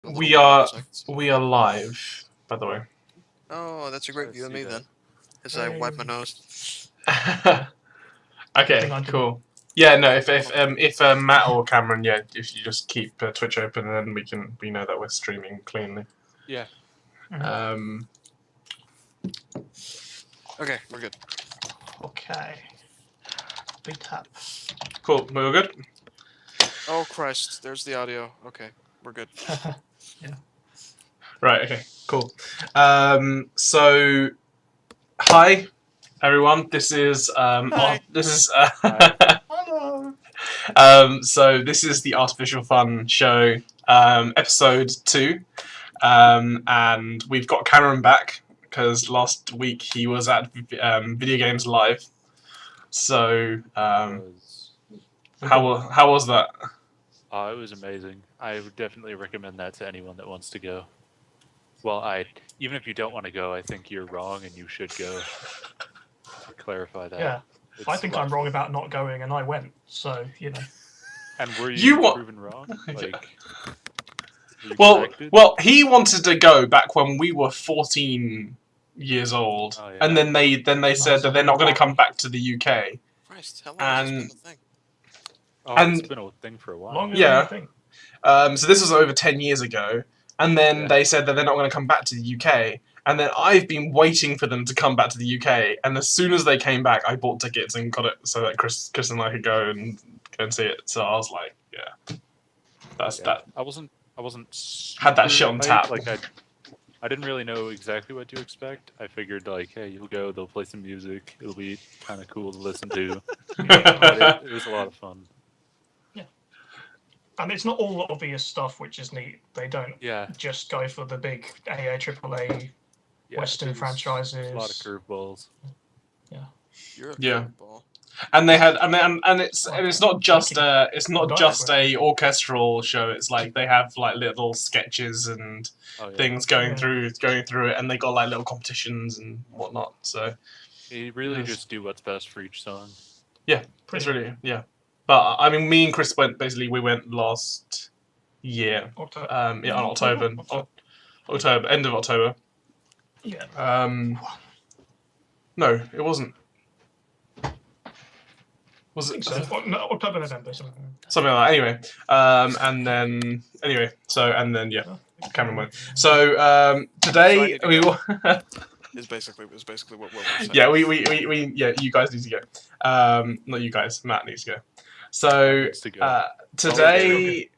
We are live, by the way. Oh, that's a great view of me then. As I wipe my nose. Okay, cool. Yeah, no. If Matt or Cameron, yeah, if you just keep Twitch open, then we know that we're streaming cleanly. Yeah. Okay, we're good. Okay. Big tap. Cool. We're all good. Oh Christ! There's the audio. Okay, we're good. Yeah. Right. Okay. Cool. So, hi, everyone. This is Hi. Hello. So this is the Artificial Fun Show, episode 2, and we've got Cameron back because last week he was at Video Games Live. So how was that? Oh, it was amazing. I would definitely recommend that to anyone that wants to go. Well, even if you don't want to go, I think you're wrong and you should go. To clarify that. Yeah. I think I'm wrong about not going, and I went. So And were you proven wrong? Well, he wanted to go back when we were 14 years old, and then they said that they're not going to come back to the UK. Christ, how long has this been a thing? It's been a thing for a while. Longer than you think. So this was over 10 years ago, and then they said that they're not going to come back to the UK. And then I've been waiting for them to come back to the UK, and as soon as they came back, I bought tickets and got it so that Chris and I could go and see it. So I was like, yeah, that's that. I wasn't had that shit on tap. Like I didn't really know exactly what to expect. I figured like, hey, you'll go, they'll play some music, it'll be kind of cool to listen to. But it was a lot of fun. Yeah, and it's not all obvious stuff, which is neat. They don't just go for the big AA, AAA Western franchises. A lot of curveballs. Yeah. You're a curveball. And they had, and it's not just a orchestral show. It's like they have like little sketches and things going through it, and they got like little competitions and whatnot. So they really just do what's best for each song. Yeah, it's really But I mean, me and Chris went. Basically, we went last year. In October, end of October. Yeah. No, it wasn't. Was it? So. No, October, November, something like that. Anyway, Cameron went. So today we. Is basically what we're saying. Yeah, we you guys need to go. Not you guys. Matt needs to go. So today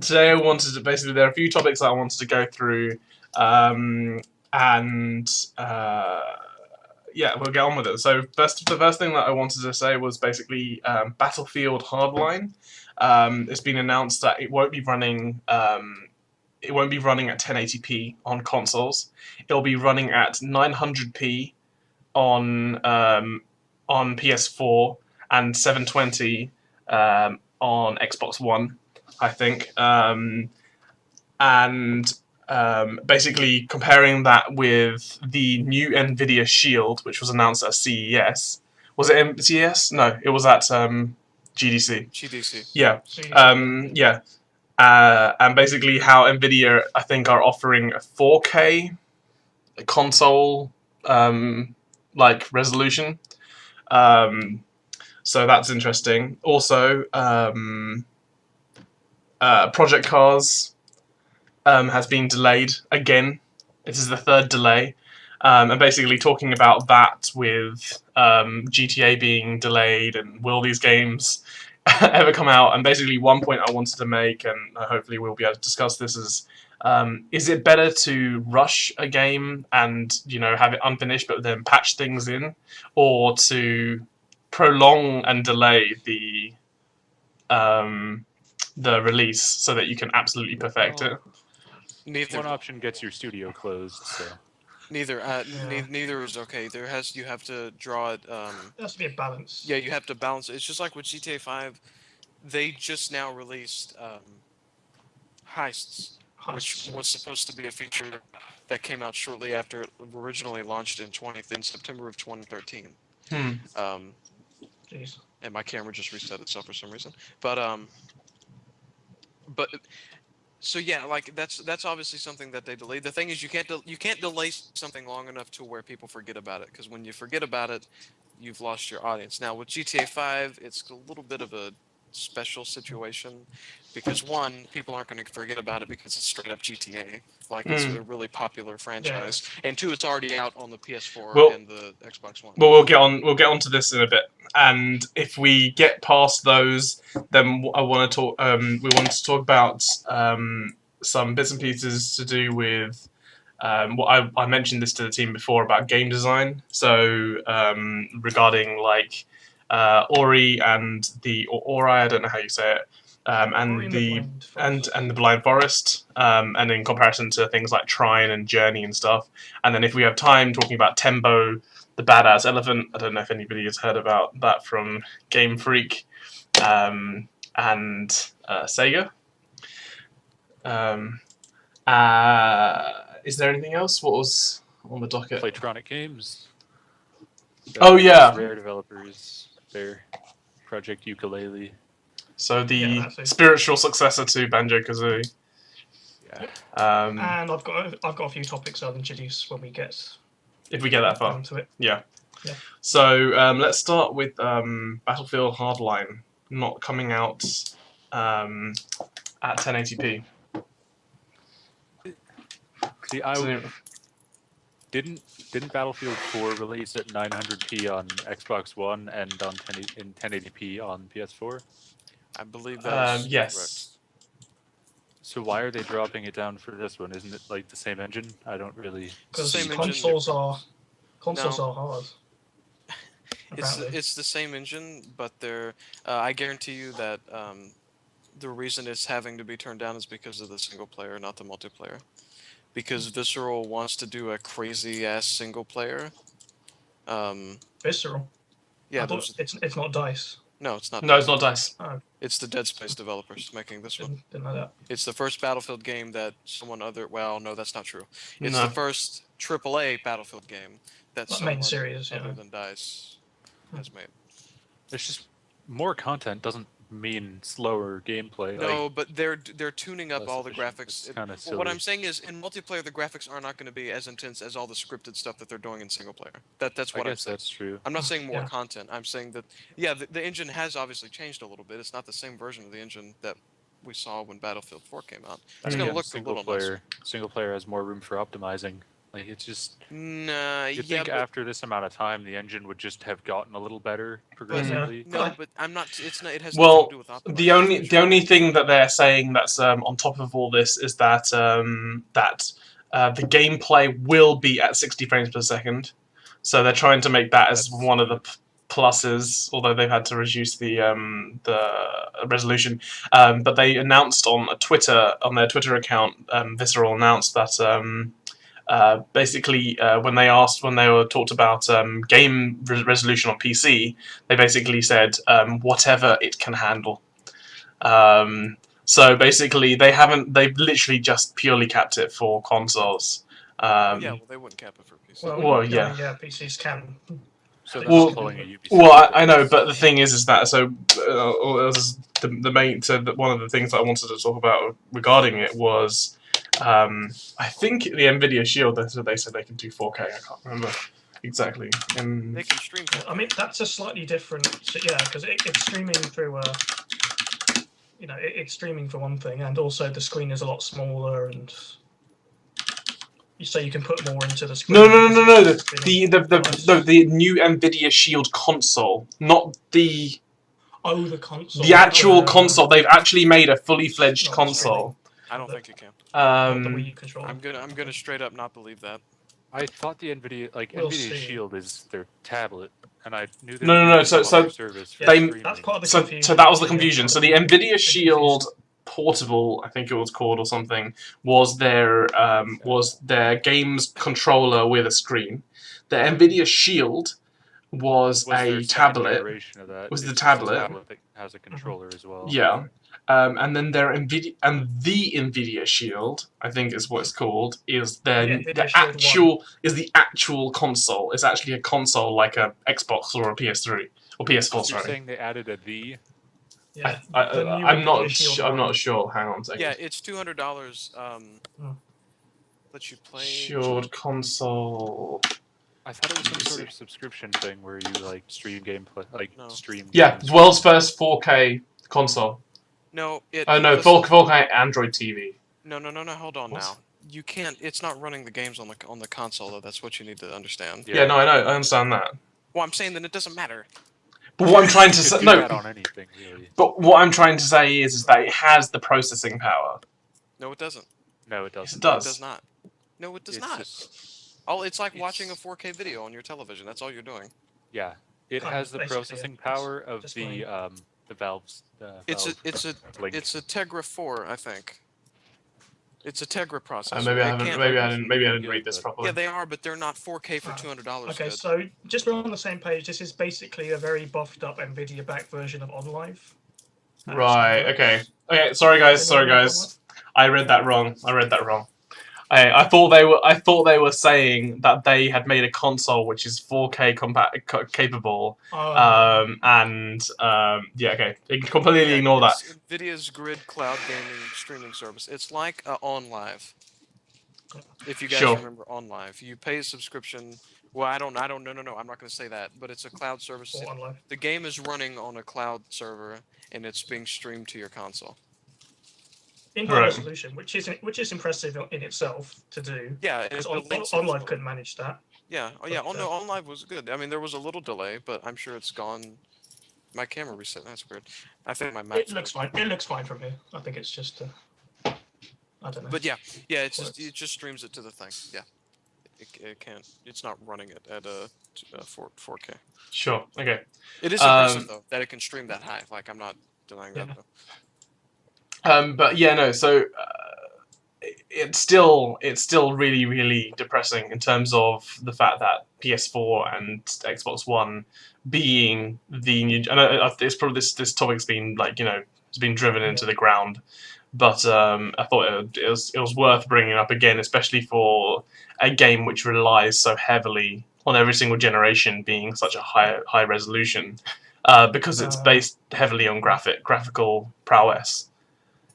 I wanted to basically there are a few topics that I wanted to go through, we'll get on with it. So the first thing that I wanted to say was basically Battlefield Hardline. It's been announced that it won't be running. It won't be running at 1080p on consoles. It'll be running at 900p on PS4 and 720 on Xbox One, I think. Basically comparing that with the new Nvidia Shield, which was announced at CES. Was it CES? No, it was at GDC. GDC. Yeah. And basically how Nvidia, I think, are offering a 4K console like resolution. So that's interesting. Also, Project Cars has been delayed again. This is the third delay. And basically talking about that with GTA being delayed and will these games ever come out? And basically one point I wanted to make, and hopefully we'll be able to discuss this, is it better to rush a game and have it unfinished but then patch things in, or to prolong and delay the release so that you can absolutely perfect it? Neither. One option gets your studio closed, so. Neither. Neither is okay. You have to draw it. There has to be a balance. Yeah, you have to balance it. It's just like with GTA 5, they just now released heists, which was supposed to be a feature that came out shortly after it originally launched in September of 2013. Jeez. And my camera just reset itself for some reason. But So yeah, like that's obviously something that they delayed. The thing is, you can't delay something long enough to where people forget about it. Because when you forget about it, you've lost your audience. Now with GTA 5, it's a little bit of a special situation because one, people aren't going to forget about it because it's straight up GTA, like it's a really popular franchise, and two, it's already out on the PS4 and the Xbox One. Well, we'll get on to this in a bit, and if we get past those, then I want to talk. We want to talk about some bits and pieces to do with. What I mentioned this to the team before about game design. So regarding like Ori and or Ori, I don't know how you say it, and the Blind Forest, and in comparison to things like Trine and Journey and stuff. And then if we have time, talking about Tembo, the Badass Elephant. I don't know if anybody has heard about that from Game Freak, and Sega. Is there anything else? What was on the docket? Playtronic Games. Oh yeah, Rare developers. Their Project Ukulele. So the spiritual successor to Banjo-Kazooie. Yeah. And I've got a few topics I'll introduce when we get. If we get that far. To it. Yeah. So let's start with Battlefield Hardline not coming out at 1080p. See, didn't Battlefield 4 release at 900p on Xbox One and on 1080p on PS4? I believe that's yes. correct. So why are they dropping it down for this one? Isn't it like the same engine? I don't really. Because consoles are hard. It's the same engine, but they're. I guarantee you that the reason it's having to be turned down is because of the single player, not the multiplayer. Because Visceral wants to do a crazy ass single player. Visceral. Yeah, it's not DICE. No, it's not. No, it's not DICE. Oh. It's the Dead Space developers making this one. Didn't know that. It's the first Battlefield game that well, no, that's not true. It's the first AAA Battlefield game that someone other than DICE has made. There's just more content doesn't mean slower gameplay. No, but they're tuning up all the graphics. What I'm saying is, in multiplayer, the graphics are not going to be as intense as all the scripted stuff that they're doing in single player. That's what I'm saying. That's true. I'm not saying more content. I'm saying that the engine has obviously changed a little bit. It's not the same version of the engine that we saw when Battlefield 4 came out. It's going to look a little nicer. Single player has more room for optimizing. Like it's just. You think after this amount of time, the engine would just have gotten a little better progressively. No, but I'm not. It's not. It has nothing to do with optimizing. The only thing that they're saying that's on top of all this is that the gameplay will be at 60 frames per second. So they're trying to make that as one of the pluses, although they've had to reduce the resolution. But they announced on their Twitter account, Visceral announced that. Basically, when they were talked about game resolution on PC, they basically said whatever it can handle. So basically, they've literally just purely capped it for consoles. Well, they wouldn't cap it for PC. Well, yeah, PCs can. So following a Ubisoft. Well, I know, but the thing is that one of the things that I wanted to talk about regarding it was. I think the Nvidia Shield. They said they can do 4K. I can't remember exactly. They can stream. I mean, that's a slightly different. Because it's streaming through. It's streaming for one thing, and also the screen is a lot smaller, and so you can put more into the screen. No. The new Nvidia Shield console, not the. Oh, the console. The actual console. They've actually made a fully fledged console. I don't think you can. The Wii U controller. I'm gonna straight up not believe that. I thought the Nvidia Shield is their tablet, and I knew that. No. So that's part of the confusion. So that was the confusion. So the Nvidia Shield Portable, I think it was called or something, was their games controller with a screen. The Nvidia Shield was a tablet. Was the tablet that has a controller as well? Yeah. And then the Nvidia Shield, I think is what it's called, is the actual console. It's actually a console like a Xbox or a PS3 or PS4. You're saying they added a V? Yeah, I'm not sure. Hang on a second. Yeah, it's $200. Let you play. Shield console. I thought it was some sort of subscription thing where you like stream gameplay, stream. Yeah, games. world's first 4K console. No, it. Oh no, 4K Android TV. No. Hold on now. You can't. It's not running the games on the console though. That's what you need to understand. Yeah, no, I know. I understand that. Well, I'm saying that it doesn't matter. But what I'm trying to say, that on anything, really. But what I'm trying to say is that it has the processing power. No, it doesn't. No, it doesn't. Yes, it does. No, it does not. No, it does not. It's like watching a 4K video on your television. That's all you're doing. Yeah, it has the processing power of the Valve's. It's a Tegra 4, I think. It's a Tegra processor. Maybe I didn't read this properly. Yeah, they are, but they're not 4K for $200. Okay, so just we're on the same page. This is basically a very buffed up NVIDIA-backed version of OnLive. Right. Okay. Okay. Sorry, guys. I read that wrong. I thought they were saying that they had made a console which is 4K capable. Yeah. Okay. Completely ignore that. NVIDIA's Grid cloud gaming streaming service. It's like OnLive. If you guys remember OnLive, you pay a subscription. Well, I don't. No. I'm not going to say that. But it's a cloud service. The game is running on a cloud server, and it's being streamed to your console. In high resolution, which is impressive in itself to do. Yeah, OnLive couldn't manage that. Yeah, OnLive was good. I mean, there was a little delay, but I'm sure it's gone. My camera reset. That's weird. I think my mouse. It looks fine. It looks fine from here. I think it's just. I don't know. But yeah, it just streams it to the thing. Yeah, it can't. It's not running it at 4K. Sure. Okay. It is impressive though that it can stream that high. Like I'm not denying that though. But yeah, no. So it's still really, really depressing in terms of the fact that PS4 and Xbox One being the new. And it's probably this topic's been it's been driven into the ground. But I thought it was worth bringing up again, especially for a game which relies so heavily on every single generation being such a high resolution, because it's based heavily on graphical prowess.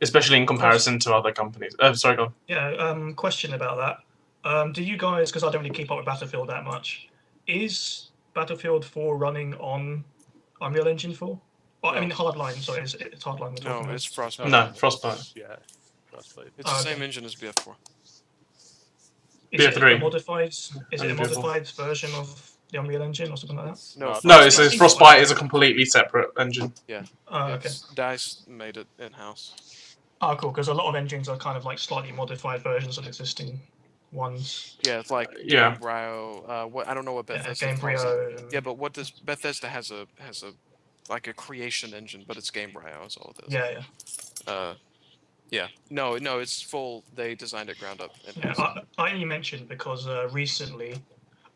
Especially in comparison to other companies. Sorry, go on. Yeah, question about that. Do you guys, because I don't really keep up with Battlefield that much, is Battlefield 4 running on Unreal Engine 4? Well, I mean, Hardline, sorry, it's Hardline. No, it's Frostbite. No, Frostbite. Yeah, Frostbite. It's the same engine as BF4. Is it a modified version of the Unreal Engine or something like that? No, it's Frostbite is a completely separate engine. Yeah. Okay. DICE made it in-house. Oh, cool, because a lot of engines are kind of like slightly modified versions of existing ones. Yeah, it's like Gamebryo. I don't know what Bethesda Gamebryo. Yeah, but what does Bethesda has a like a creation engine, but it's Gamebryo is all it is. Yeah. No, it's full. They designed it ground up. Yeah, I only mentioned because recently,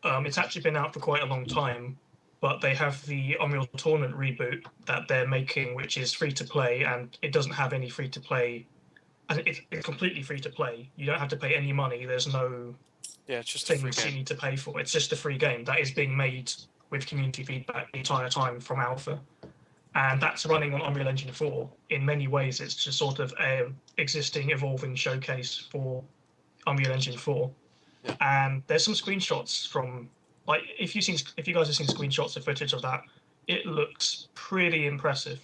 it's actually been out for quite a long time, but they have the Unreal Tournament reboot that they're making, which is free to play, and it doesn't have any free to play. It's completely free to play. You don't have to pay any money. There's no it's just things you need to pay for. It's just a free game that is being made with community feedback the entire time from alpha, and that's running on Unreal Engine 4. In many ways, it's just sort of a existing, evolving showcase for Unreal Engine 4. Yeah. And there's some screenshots from. Like if you guys have seen screenshots of footage of that, it looks pretty impressive.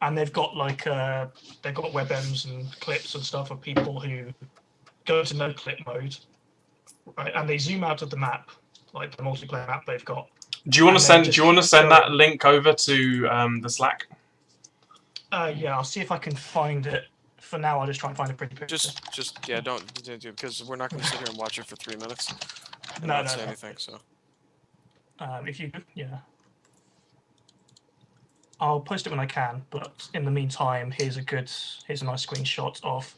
And they've got webms and clips and stuff of people who go to no clip mode, right? And they zoom out of the map, like the multiplayer map they've got. Do you want to send that link over to the Slack? Yeah, I'll see if I can find it. For now, I'll just try and find a pretty picture. Don't because we're not going to sit here and watch it for 3 minutes. And not say anything. So. I'll post it when I can, but in the meantime, here's a nice screenshot of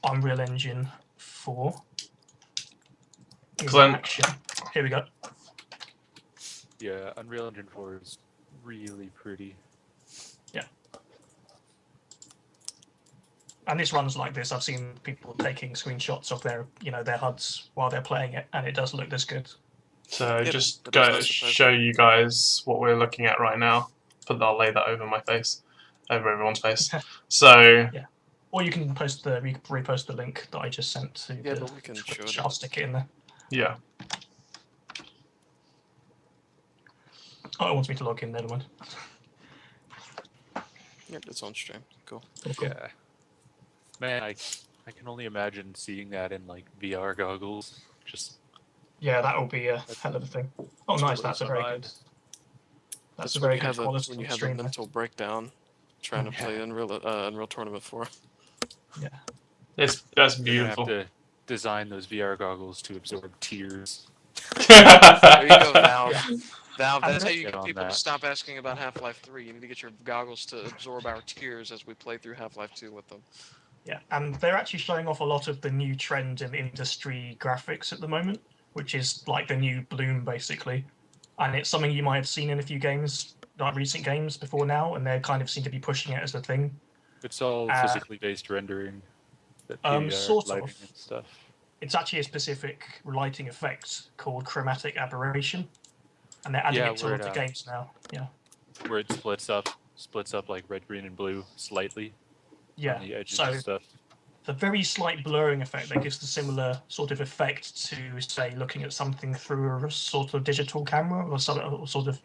Unreal Engine 4. Action. Here we go. Yeah, Unreal Engine 4 is really pretty. Yeah. And this runs like this. I've seen people taking screenshots of their HUDs while they're playing it, and it does look this good. So just show you guys what we're looking at right now. I'll lay that over my face. over everyone's face. So Or you can repost the link that I just sent to Yeah, the but we can show Twitch. it. I'll stick it in there. yeah, Oh, it wants me to log in. Never mind. Yep, it's on stream. Cool. Cool. Yeah. Man, I can only imagine seeing that in like VR goggles. Just Yeah, that will be a hell of a thing. Oh, nice. blows That's a my very mind. good. That's That's a when very you good have quality when you have a stream there. mental breakdown trying to play Unreal Tournament 4. Yeah. that's You're gonna beautiful. have to design those VR goggles to absorb tears. There you go, Valve. Yeah. Valve, And that's how then- you Get get on people to that. stop asking about Half-Life 3. You need to get your goggles to absorb our tears as we play through Half-Life 2 with them. Yeah, and they're actually showing off a lot of the new trend in industry graphics at the moment, which is like the new bloom, basically. And it's something you might have seen in a few games, like recent games before now, and they kind of seem to be pushing it as a thing. It's all physically based rendering, that PVR Sort lighting of. and stuff. It's actually a specific lighting effect called chromatic aberration, and they're adding Yeah, it to a where lot of games now. Yeah. where it splits up like red, green, and blue slightly Yeah. on the edges So and stuff. the very slight blurring effect that gives the similar sort of effect to, say, looking at something through a sort of digital camera or sort of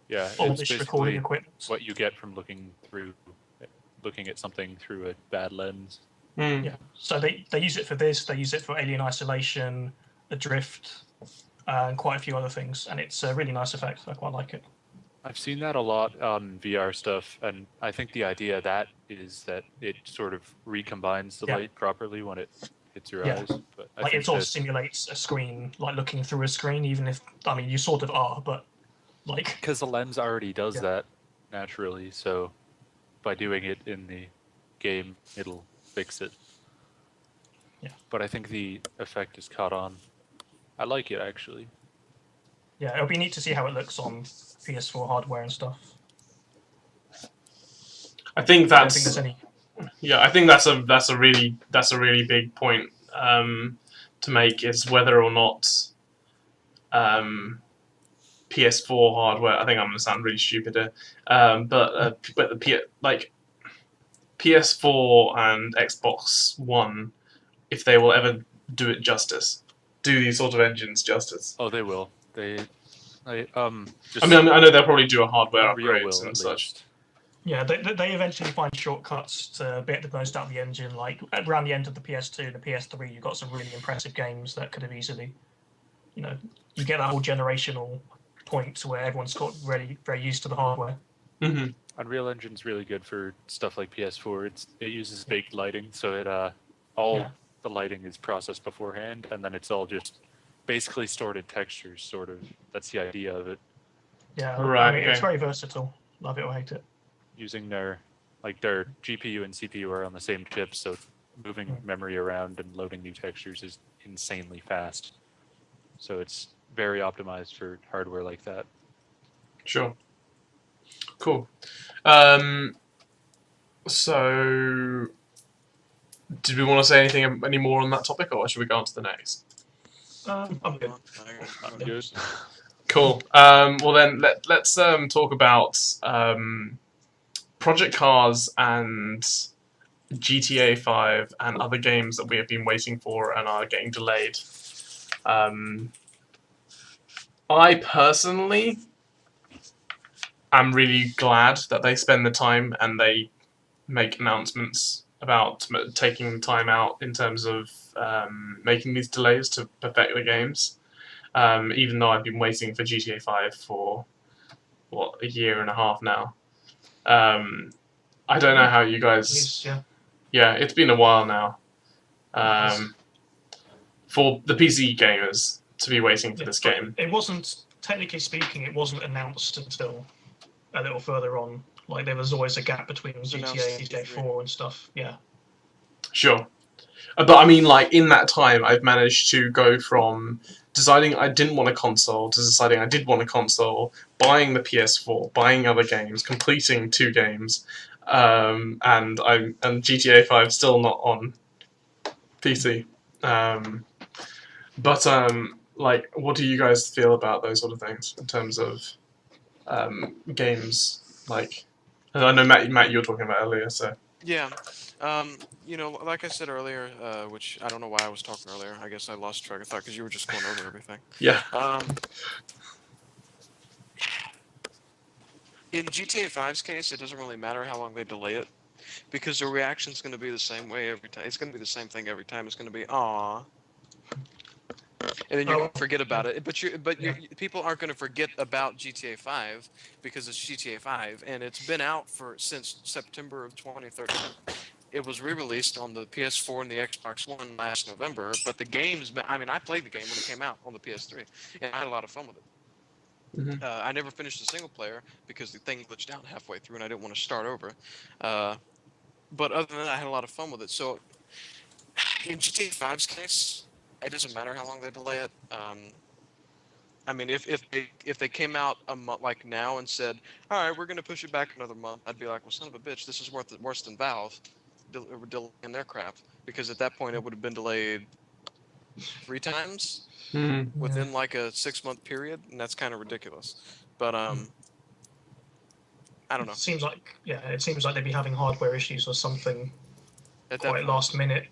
Yeah, it's oldish recording basically equipment. what you get from looking at something through a bad lens. Mm. Yeah. So they use it for this. They use it for Alien Isolation, Adrift, and quite a few other things. And it's a really nice effect. I quite like it. I've seen that a lot on VR stuff, and I think the idea of that is that it sort of recombines the Yeah. light properly when it hits your Yeah. eyes. But I Like think it sort of that simulates a screen, like looking through a screen, even if you sort of are, but like because the lens already does Yeah. that naturally, so by doing it in the game, it'll fix it. Yeah. But I think the effect is caught on. I like it actually. yeah, it'll be neat to see how it looks on PS4 hardware and stuff. I think I don't that's think there's any. yeah. I think that's a really big point to make, is whether or not PS4 hardware. I think I'm gonna sound really stupid here, but like PS4 and Xbox One, if they will ever do it justice, do these sort of engines justice. Oh, they will. Just I mean, I know they'll probably do a hardware Unreal upgrades will and at such. least. Yeah, they eventually find shortcuts to get the most out of the engine. Like around the end of the PS2 and the PS3, you got some really impressive games that could have easily, you get that whole generational point where everyone's got really very used to the hardware. Mm-hmm. Unreal Engine's really good for stuff like PS4. It uses baked lighting, so it all Yeah. the lighting is processed beforehand, and then it's all just basically stored in textures. Sort of. That's the idea of it. Yeah, Right, it's okay. very versatile. Love it or hate it. Using their GPU and CPU are on the same chip, so moving memory around and loading new textures is insanely fast. So it's very optimized for hardware like that. Sure. Cool. So, did we want to say any more on that topic, or should we go on to the next? I'm good. I'm good. Cool. Well then, let's talk about Project Cars and GTA 5 and other games that we have been waiting for and are getting delayed. I personally am really glad that they spend the time and they make announcements about taking time out in terms of making these delays to perfect the games. Even though I've been waiting for GTA 5 for, a year and a half now. I don't know how you guys... Yeah, it's been a while now. For the PC gamers to be waiting for this game. It wasn't, technically speaking, it wasn't announced until a little further on. Like, there was always a gap between GTA and GTA 4 and stuff. Yeah. Sure. But I mean, like, in that time, I've managed to go from deciding I didn't want a console to deciding I did want a console, buying the PS4, buying other games, completing 2 games, and GTA 5 still not on PC. Like, what do you guys feel about those sort of things in terms of games? Like, I know Matt, you were talking about earlier. So Yeah. You know, like I said earlier, which I don't know why I was talking earlier. I guess I lost track of thought because you were just going over everything. yeah, In GTA 5's case, it doesn't really matter how long they delay it because the reaction's going to be the same way every time. It's going to be the same thing every time. It's going to be "Aw," and then you're going to forget about it. People aren't going to forget about GTA 5 because it's GTA 5 and it's been out since September of 2013. It was re-released on the PS4 and the Xbox One last November, but the game's been. I mean, I played the game when it came out on the PS3, and I had a lot of fun with it. Mhm. I never finished the single player because the thing glitched out halfway through, and I didn't want to start over. But other than that, I had a lot of fun with it. So in GTA 5's case, it doesn't matter how long they delay it. I mean, if they came out a month like now and said, "All right, we're going to push it back another month," I'd be like, "Well, son of a bitch, this is worse than Valve delaying their crap." Because at that point, it would have been delayed 3 times Mhm. within like a 6-month period, and that's kind of ridiculous. But I don't know. It seems like they'd be having hardware issues or something At that quite point, last minute.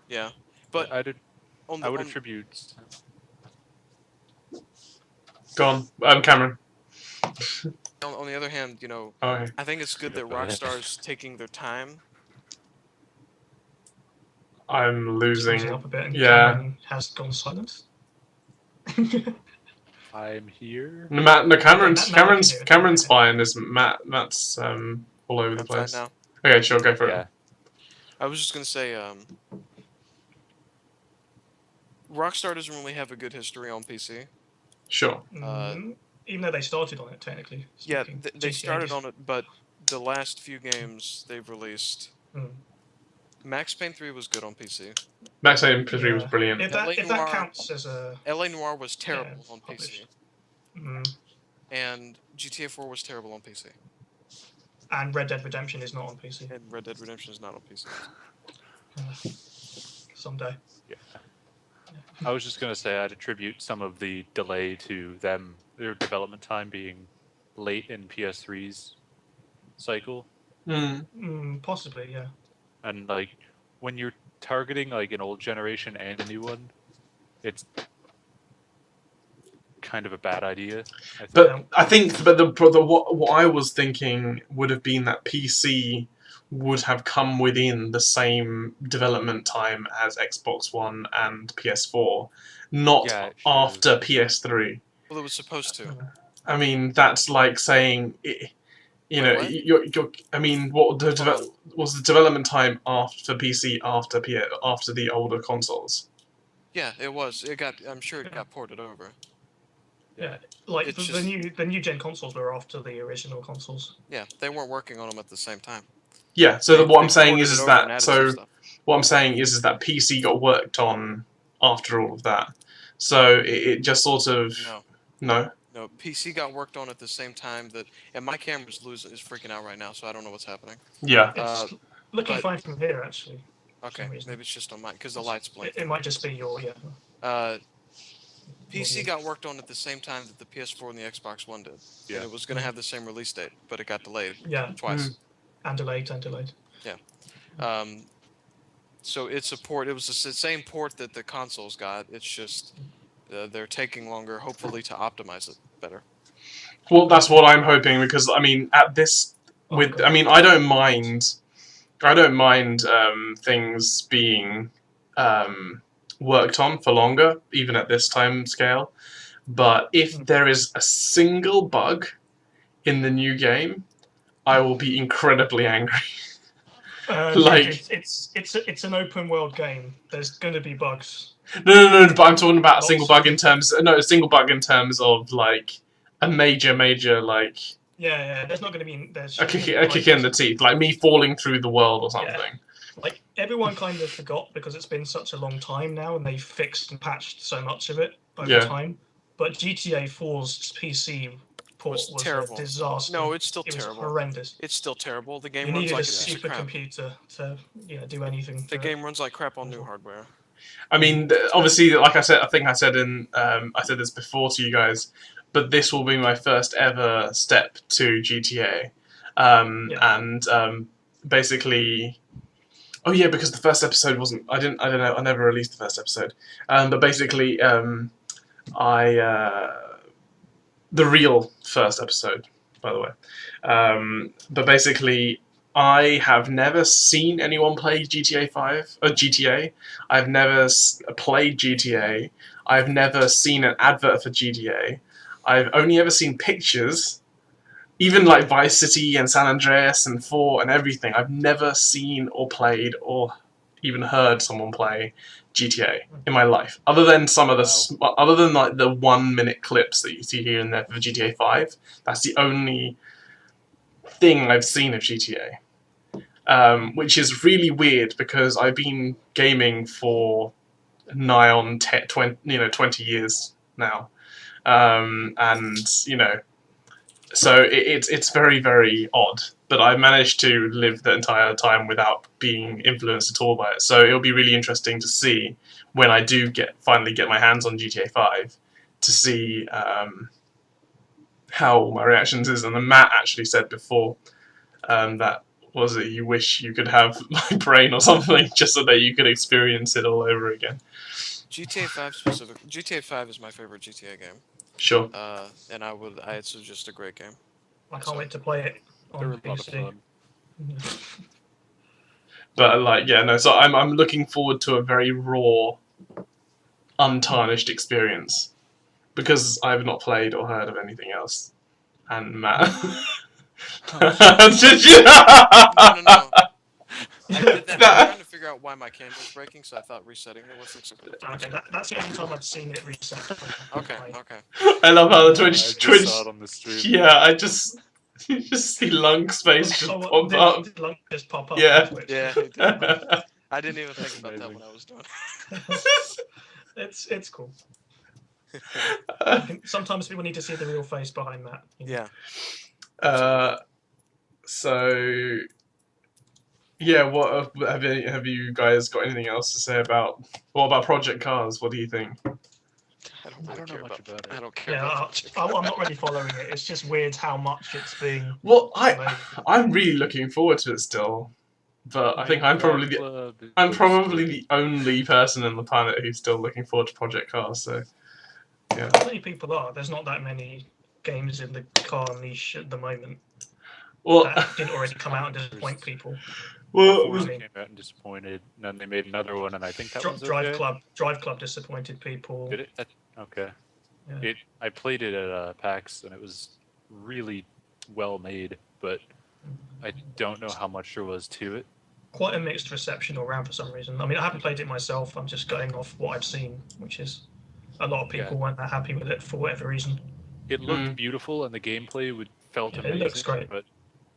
yeah. But I would on attribute. Go on, Cameron. on the other hand, you know, Oh, okay. I think it's good that Go ahead. Rockstar's taking their time. I'm Losing losing. up a bit, and Yeah. Cameron has gone silent. I'm here. No, Matt, no, Cameron's now I can hear it. Cameron's Okay. fine. Is Matt's all over the I'm fine place. now. Okay, sure, go for Yeah. it. I was just gonna say, Rockstar doesn't really have a good history on PC. Sure. Even though they started on it, technically. Yeah, Speaking. they GTA started just- on it, but the last few games they've released, Mm. Max Payne 3 was good on PC. Max Payne 3 was Yeah. brilliant. If LA that Noire, counts as a LA Noire was terrible on published. PC, and GTA 4 was terrible on PC, And Red Dead Redemption is not on PC. and Red Dead Redemption is not on PC. Someday. Yeah. I was just gonna say I'd attribute some of the delay to their development time being late in PS3's cycle, Possibly, yeah. and like when you're targeting like an old generation and a new one, it's kind of a bad idea. I think. But I think, but what I was thinking would have been that PC would have come within the same development time as Xbox One and PS4, not Yeah, it should have. after PS3. Well, it was supposed to. I mean, that's like saying, you Wait, know, what? you're. I mean, what was the development time after PC after the older consoles? Yeah, it was. It got. I'm sure it got ported over. Yeah. Like It's the new gen consoles were after the original consoles. Yeah, they weren't working on them at the same time. Yeah. So what I'm saying ported is it over that and added some stuff. what I'm saying is that PC got worked on after all of that. So it just sort of no. No, PC got worked on at the same time and my camera's is freaking out right now, so I don't know what's happening. Yeah. It's looking but- fine from here, actually. Okay, maybe it's just on mine because the lights blink. It might just be your PC got worked on at the same time that the PS4 and the Xbox One did. Yeah. And it was going to have the same release date, but it got delayed twice. twice. And delayed. So it's a port. It was the same port that the consoles got. It's just they're taking longer, hopefully, to optimize it better. Well, that's what I'm hoping because I mean, at this I mean, I don't mind things being worked on for longer, even at this time scale. But if there is a single bug in the new game, I will be incredibly angry. It's an open world game. There's going to be bugs. No. But I'm talking about a single bug in terms of like a major like. Yeah. There's not going to be A kick in the teeth, like me falling through the world or something. Yeah. Like everyone kind of forgot because it's been such a long time now, and they've fixed and patched so much of it over time. But GTA 4's PC port was terrible. A disaster. No, it's still terrible. terrible. It was horrendous. It's still terrible. The game you runs needed like a supercomputer to do anything. The game runs like crap on new hardware. I mean, obviously, like I said, I think I said this before to you guys, but this will be my first ever step to GTA. and basically. Oh yeah, because the first episode wasn't. I don't know. I never released the first episode. But basically, the real first episode, by the way. But basically, I have never seen anyone play GTA 5 or GTA. I've never played GTA. I've never seen an advert for GTA. I've only ever seen pictures. Even like Vice City and San Andreas and 4 and everything, I've never seen or played or even heard someone play GTA in my life. Other than some of the, other than like the 1-minute clips that you see here and there for GTA 5, that's the only thing I've seen of GTA. Which is really weird because I've been gaming for nigh on 20 years now, and so it's very, very odd that I managed to live the entire time without being influenced at all by it. So it'll be really interesting to see when I do finally get my hands on GTA 5 to see how my reactions is. And then Matt actually said before that was it. You wish you could have my brain or something just so that you could experience it all over again. GTA 5 specific. GTA 5 is my favorite GTA game. Sure. And it's just a great game. I can't wait to play it They're on a lot of PC. fun. But like, yeah, no. So I'm looking forward to a very raw, untarnished experience because I've not played or heard of anything else. And Matt, did you? No. I did that. I'm trying to figure out why my candle's breaking, so I thought resetting it was Okay, that's the only time I've seen it reset. Okay. I love how the I Twitch. just saw it on the stream. Yeah, you just see lung space just pop up. Did lung just pop up Yeah. on Twitch? Yeah, it did. I didn't even think about that when I was doing it. It's cool. I think sometimes people need to see the real face behind that. Yeah. So yeah, what have you guys got anything else to say about? What about Project Cars? What do you think? I don't know care much about it. I don't care Yeah, about I'm not really following it. It's just weird how much it's being. Well, delayed. I'm really looking forward to it still, but I think I'm probably the only person on the planet who's still looking forward to Project Cars. So yeah, Many people are. There's not that many games in the car niche at the moment well, that didn't already come out and disappoint people. well, Forza came out and disappointed, and then they made another one, and I think that was Drive okay. Club disappointed people. Did it? Okay. Yeah. I played it at PAX, and it was really well made, but I don't know how much there was to it. Quite a mixed reception all around for some reason. I mean, I haven't played it myself. I'm just going off what I've seen, which is a lot of people weren't that happy with it for whatever reason. It looked beautiful, and the gameplay felt amazing. It looks great. But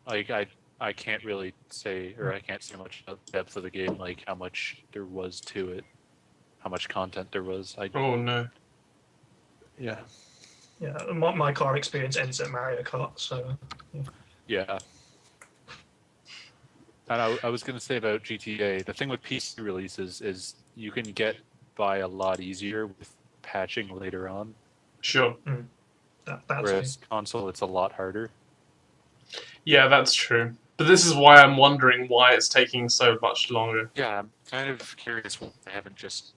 I can't really say, or I can't say much of the depth of the game, like how much there was to it, how much content there was. Oh no. Yeah. Yeah, my car experience ends at Mario Kart, so. Yeah. And I was going to say about GTA, the thing with PC releases is you can get by a lot easier with patching later on. Sure. That's whereas console, it's a lot harder. Yeah, that's true. But this is why I'm wondering why it's taking so much longer. Yeah, I'm kind of curious why they haven't just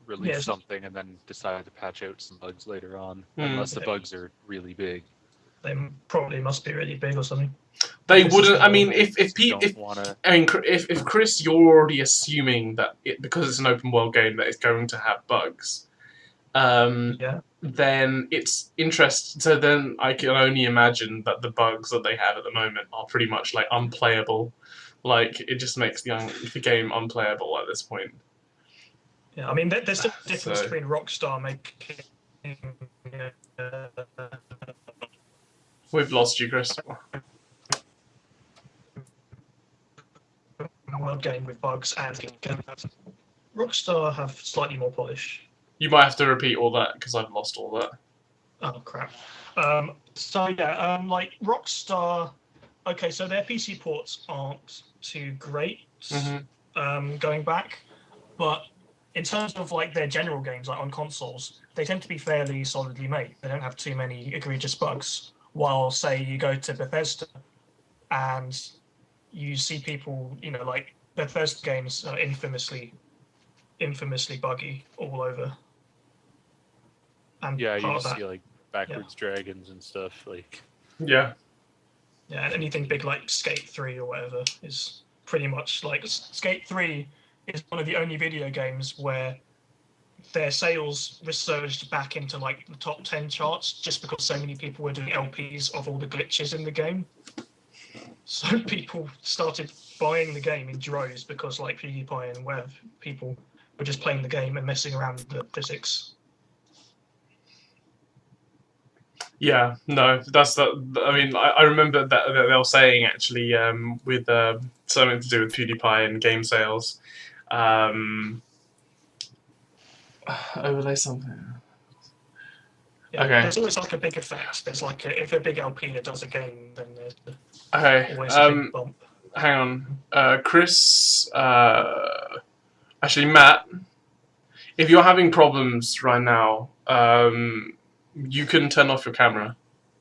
released something and then decided to patch out some bugs later on, unless the bugs are really big. They probably must be really big or something. They wouldn't. I mean, if Chris, you're already assuming that because it's an open world game that it's going to have bugs. Then it's interesting. So then I can only imagine that the bugs that they have at the moment are pretty much like unplayable. Like it just makes the game unplayable at this point. Yeah, I mean, there's a difference between Rockstar making. We've lost you, Chris. World game with bugs and Rockstar have slightly more polish. You might have to repeat all that because I've lost all that. Oh crap! Like Rockstar. Okay, so their PC ports aren't too great going back, but in terms of like their general games, like on consoles, they tend to be fairly solidly made. They don't have too many egregious bugs. While say you go to Bethesda, and you see people, you know, like Bethesda games are infamously buggy all over. And Yeah, you part of just that, see like backwards dragons and stuff. Like, Yeah. yeah, and anything big like Skate 3 or whatever is pretty much like Skate 3 is one of the only video games where their sales resurged back into like the top 10 charts just because so many people were doing LPs of all the glitches in the game. So people started buying the game in droves because like PewDiePie and Web people were just playing the game and messing around with the physics. Yeah, no, that's that. I mean, I remember that they were saying actually with something to do with PewDiePie and game sales. Overlay something. Yeah, Okay. there's always like a big effect. There's like if a big LP does a game, then there's Okay. always a big bump. Hang on. Chris. Actually, Matt. If you're having problems right now, you can turn off your camera,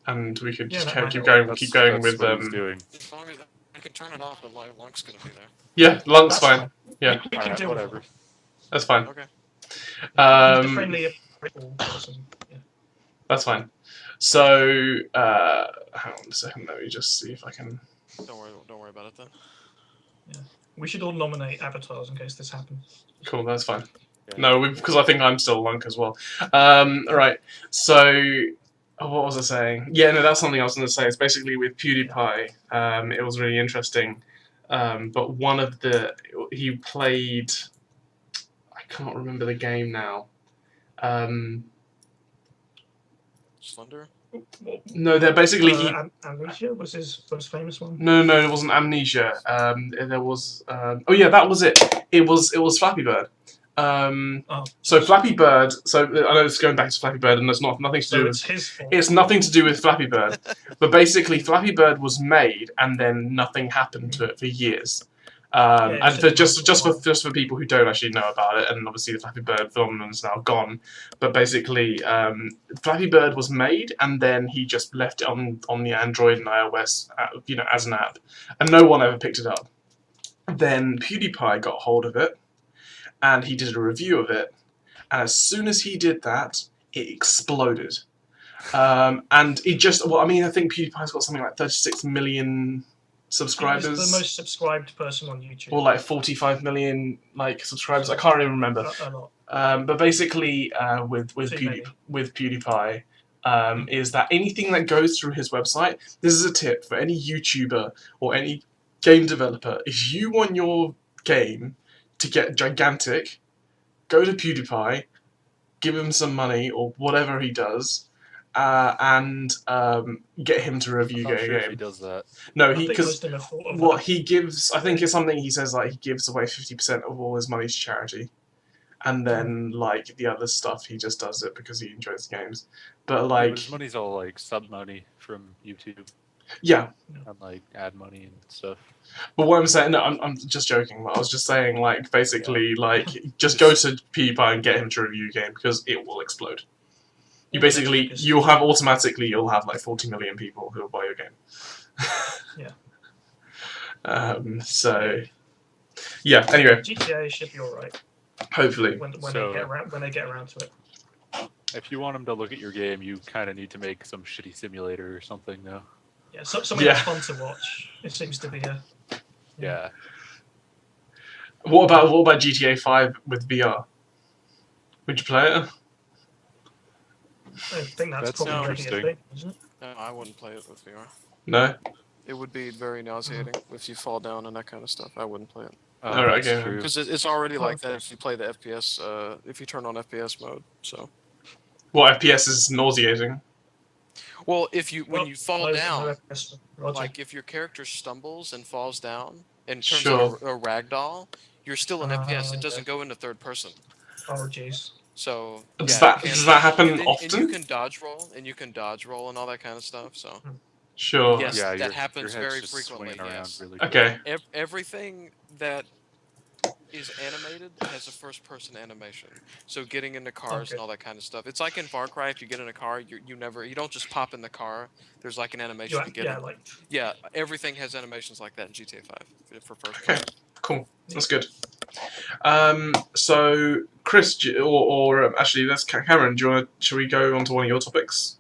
and we could Yeah, just that might keep help. going. Keep going that's with what he's doing. As long as I can turn it off, but my lunk's gonna be there. Yeah, Lunk's That's fine. Yeah, We can Alright, deal whatever. with it. that's fine. Okay. He's the Um, friendly person. Yeah. That's fine. So, hang on a second. Let me just see if I can. Don't worry about it then. We should all nominate avatars in case this happens. Cool, that's fine. Yeah. No, because I think I'm still Lunk as well. Alright, so what was I saying? Yeah, no, that's something I was going to say. It's basically with PewDiePie. It was really interesting. But one of he played. I can't remember the game now. Slender. No, they're basically Amnesia was his most famous one. No, it wasn't Amnesia. There was. Oh yeah, that was it. It was Flappy Bird. So Flappy Bird. So I know it's going back to Flappy Bird, and there's nothing to do it's with. his fault. It's nothing to do with Flappy Bird, but basically Flappy Bird was made, and then nothing happened to it for years. And for just for people who don't actually know about it, and obviously the Flappy Bird phenomenon is now gone, but basically Flappy Bird was made, and then he just left it on the Android and iOS, as an app, and no one ever picked it up. Then PewDiePie got hold of it, and he did a review of it, and as soon as he did that, it exploded. And it just, well, I mean, I think PewDiePie's got something like 36 million subscribers. He's the most subscribed person on YouTube. Or like 45 million subscribers. I can't even remember. A lot. But basically, with PewDiePie, is that anything that goes through his website. This is a tip for any YouTuber or any game developer. If you want your game to get gigantic, go to PewDiePie, give him some money or whatever he does. And get him to review I'm not sure game. if he does that. No, he gives. I think it's something he says like he gives away 50% of all his money to charity, and then like the other stuff he just does it because he enjoys the games. But like, his money's all like sub money from YouTube yeah. and like ad money and stuff. But what I'm saying, no, I'm just joking. But I was just saying like basically like just go to PewDiePie and get him to review your game because it will explode. You'll have like 40 million people who will buy your game. Yeah. So, yeah. Anyway, GTA should be alright. Hopefully, when they get around to it. If you want him to look at your game, you kind of need to make some shitty simulator or something, though. Yeah, something that's fun to watch. It seems to be Yeah. What about GTA 5 with VR? Would you play it? I think that's That's probably interesting. a thing, isn't it? No, I wouldn't play it with VR. No. It would be very nauseating if you fall down and that kind of stuff. I wouldn't play it. Oh, right, that's okay. true. Because it's already like that if you play the FPS, if you turn on FPS mode. So. What FPS is nauseating? Well, when you fall down, Roger. like if your character stumbles and falls down and turns Sure. into a ragdoll, you're still in FPS. It doesn't go into third person. Oh jeez. So Does that happen often? And you can dodge roll and all that kind of stuff. So sure. yes, Yeah, that happens your head's very just frequently. swinging around Yes. really Okay. Everything that is animated has a first-person animation. So getting into cars and all that kind of stuff. It's like in Far Cry. If you get in a car, you don't just pop in the car. There's like an animation to get yeah, in. like Yeah, everything has animations like that in GTA 5 for first Okay, person. cool. That's good. So Chris, actually, that's Cameron. Should we go on to one of your topics?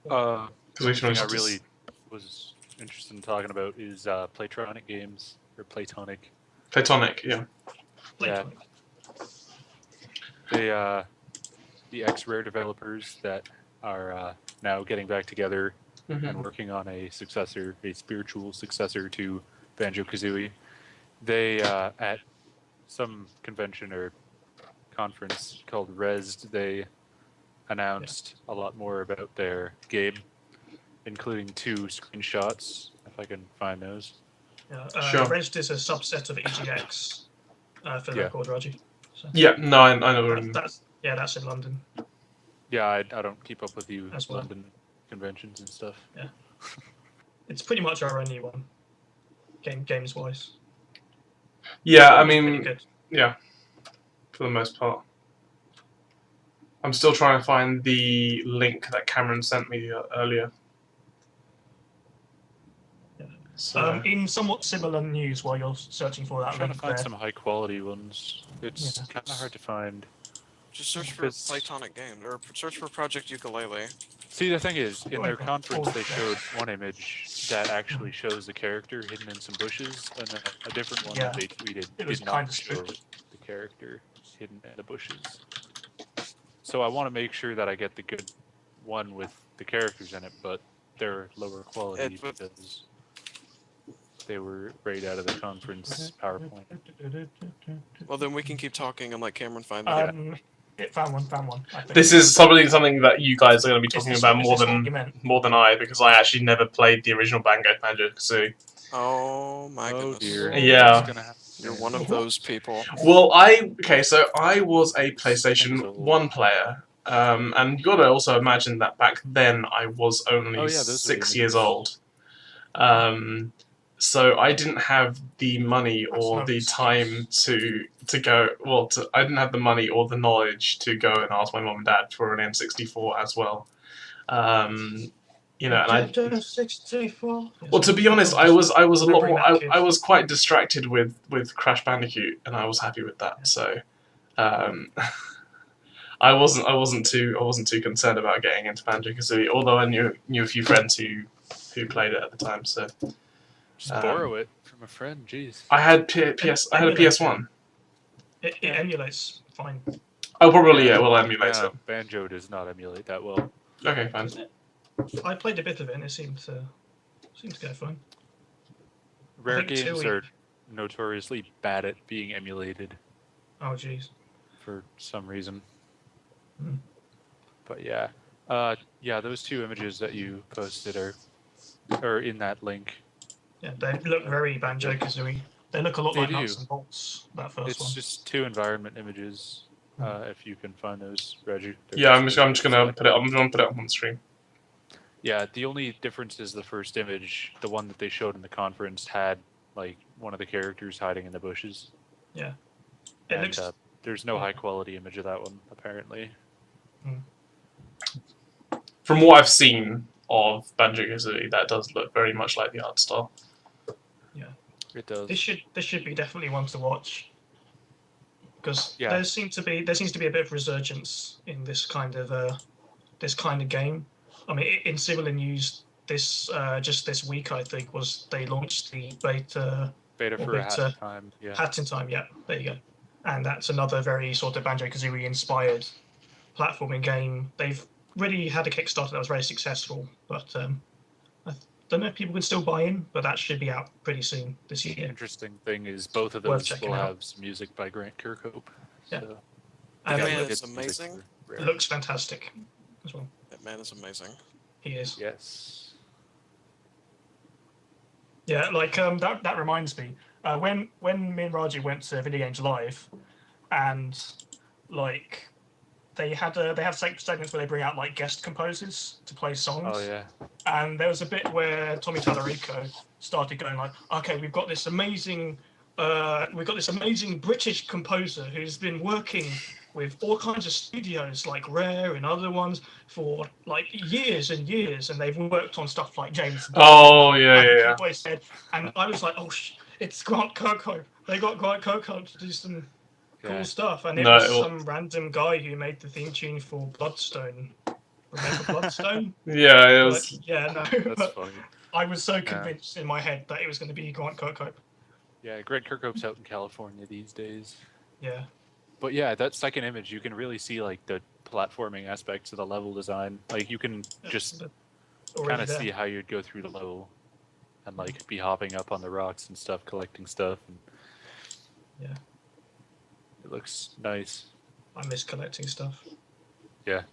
The we only thing I finished really was interested in talking about is Playtronic games, or Playtonic. Platonic, yeah. Platonic. They, the ex-Rare developers that are now getting back together and working on a successor, a spiritual successor to Banjo-Kazooie. They, at some convention or conference called Rezzed, they announced a lot more about their game, including 2 screenshots, if I can find those. Yeah, Sure. Rezzed is a subset of EGX, for the Yeah. record, Raji. So Yeah, no, I know. that's in London Yeah, I don't keep up with you as well. London conventions and stuff. Yeah, it's pretty much our only one, games wise. Yeah, I It's pretty mean, good. yeah, for the most part. I'm still trying to find the link that Cameron sent me earlier. Yeah. So, In somewhat similar news, while you're searching for that I'm trying to link find there, some high quality ones. It's Yeah. kind of hard to find. Just search for Because- Playtonic Game or search for Project Ukulele. See, the thing is, in their Okay. conference, they Oh, showed one image that actually shows the character hidden in some bushes, and then a different one that Yeah. they tweeted It was did not kinda show spooky. the character hidden in the bushes. So I want to make sure that I get the good one with the characters in it, but they're lower quality It would- because they were right out of the conference PowerPoint. Well, then we can keep talking and let Cameron find that. It found one. I think. this is something that you guys are going to be Is talking this about what- more is this what than you meant? I, because I actually never played the original Banjo-Kazooie. Oh my Oh goodness. dear. Yeah. What's gonna happen? You're one of those people. Well, so I was a PlayStation Pencil. 1 player, and you got to also imagine that back then I was only Oh, yeah, those are the 6 years images. old. So I didn't have the money or That's no the excuse. time to go. Well, I didn't have the money or the knowledge to go and ask my mom and dad for an N64 as well. You know, and I. 64. Well, to be honest, I was a lot more. I was quite distracted with Crash Bandicoot, and I was happy with that. So, I wasn't too concerned about getting into Banjo-Kazooie. Although I knew a few friends who played it at the time. So Just borrow it from a friend. Jeez. I had I had a PS1. It emulates fine. Oh, probably yeah. We'll emulate Yeah, it. Banjo does not emulate that well. Okay, fine. I played a bit of it and it seemed to go fine. Rare think games too, are notoriously bad at being emulated Oh jeez. for some reason. Hmm. But yeah, those 2 images that you posted are in that link. Yeah, they look very Banjo-Kazooie. They look a lot They like do. Nuts and Bolts. That first It's one. just 2 environment images. If you can find those, Reggie. They're Yeah, I'm just gonna select. put it. I'm gonna put it up on the screen. Yeah, the only difference is the first image, the one that they showed in the conference, had like one of the characters hiding in the bushes. Yeah. It And looks. there's no high quality image of that one, apparently. From what I've seen of Banjo-Kazooie, that does look very much like the art style. It does. This should be definitely one to watch. Because Yeah. there seems to be a bit of resurgence in this kind of game. I mean, in similar news, just this week I think they launched the beta Beta for a hat time. Yeah. Hat in Time. Yeah, there you go. And that's another very sort of Banjo-Kazooie inspired platforming game. They've really had a Kickstarter that was very successful, but I don't know if people can still buy in, but that should be out pretty soon this The year. interesting thing is both of Worth those checking will out. have some music by Grant Kirkhope. Yeah. So And That yeah, man good is music amazing. for it Rare. looks fantastic as well. That man is amazing. He is. Yes. Yeah, like that reminds me. When me and Raji went to Video Games Live, and like they have segments where they bring out like guest composers to play songs. Oh yeah. And there was a bit where Tommy Tallarico started going like, "Okay, we've got this amazing we've got this amazing British composer who's been working with all kinds of studios like Rare and other ones for like years and years, and they've worked on stuff like James Bond. Oh yeah, and yeah, Keep yeah. What He Said, and I was like, oh, it's Grant Kirkhope. They got Grant Kirkhope to do some cool stuff, and it No, was it will- some random guy who made the theme tune for Bloodstone. Remember Bloodstone? Yeah, it But was. yeah, no. That's But funny. I was so convinced in my head that it was going to be Grant Kirkhope. Yeah, Grant Kirkhope's out in California these days. Yeah. But yeah, that second image, you can really see like the platforming aspects of the level design. Like you can just kind of see how you'd go through the level, and like be hopping up on the rocks and stuff, collecting stuff. And Yeah. it looks nice. I miss collecting stuff. Yeah.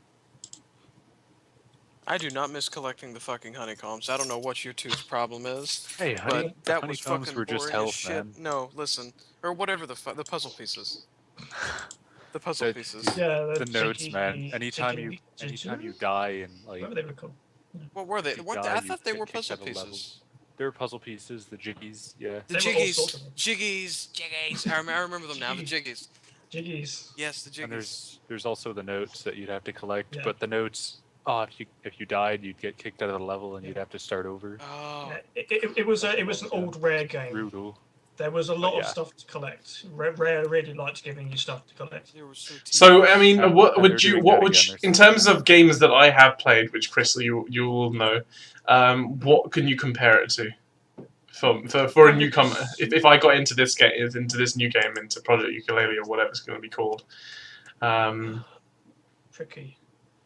I do not miss collecting the fucking honeycombs. I don't know what your two's problem is, Hey, but that was honeycombs fucking were just boring health, as shit. man. No, listen, or whatever the puzzle pieces. The puzzle That- pieces. Yeah, The notes, man. Anytime you die and like Whatever they were called. What were they? you Weren't die, I you thought they get were kicked puzzle out of the level. pieces. There were puzzle pieces, the jiggies, yeah. The They were all sorts of them. jiggies. I remember them now. The jiggies. Jiggies. Yes, the And jiggies. there's also the notes that you'd have to collect, Yeah. but the notes, if you died, you'd get kicked out of the level and you'd have to start over. Oh, Yeah, it was an old Rare game. Brutal. There was a lot But of yeah. stuff to collect. Rare really liked giving you stuff to collect. they were so. So I mean, And- what and would they're you? doing What that would again. you, They're in terms of games that I have played, which Chris you will know, what can you compare it to? For a newcomer, if I got into this game, into this new game, into Project Ukulele or whatever it's going to be called, Tricky.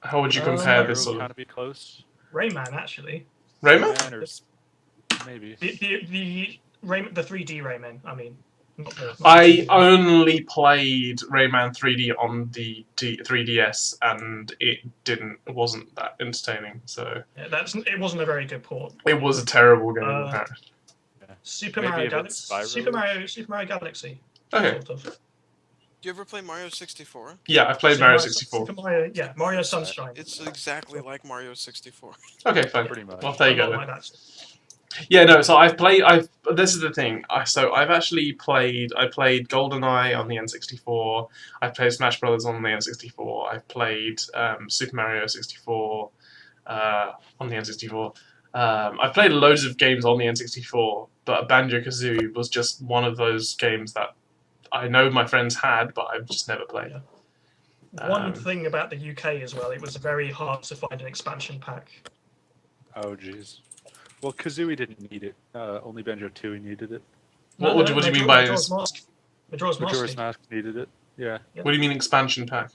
how would you compare this sort kind of of be close. Rayman actually. Rayman? Man, or maybe. The 3D Rayman. I mean, not the. I only played Rayman 3D on the 3DS, and it wasn't that entertaining. So Yeah, it wasn't a very good port. it was a terrible game. apparently. Super Maybe Mario if it's Galaxy. Spyro. Super Mario Galaxy. Okay. Sort of. Do you ever play Mario 64? Yeah, I've played Mario 64. Super Mario, yeah, Mario Sunshine. It's exactly like Mario 64. Okay, fine. Pretty much. Well, there you A go. lot Then. like that. Yeah, no. So this is the thing. I've actually played. I played GoldenEye on the N64. I played Smash Brothers on the N64. I've played Super Mario 64 on the N64. I've played loads of games on the N64, but Banjo-Kazooie was just one of those games that I know my friends had, but I've just never played. Yeah. One thing about the UK as well, it was very hard to find an expansion pack. Oh, jeez. Well, Kazooie didn't need it. Only Banjo-Tooie needed it. What do you mean by Majora's Mask? Majora's Mask needed it. Yeah. What do you mean expansion pack?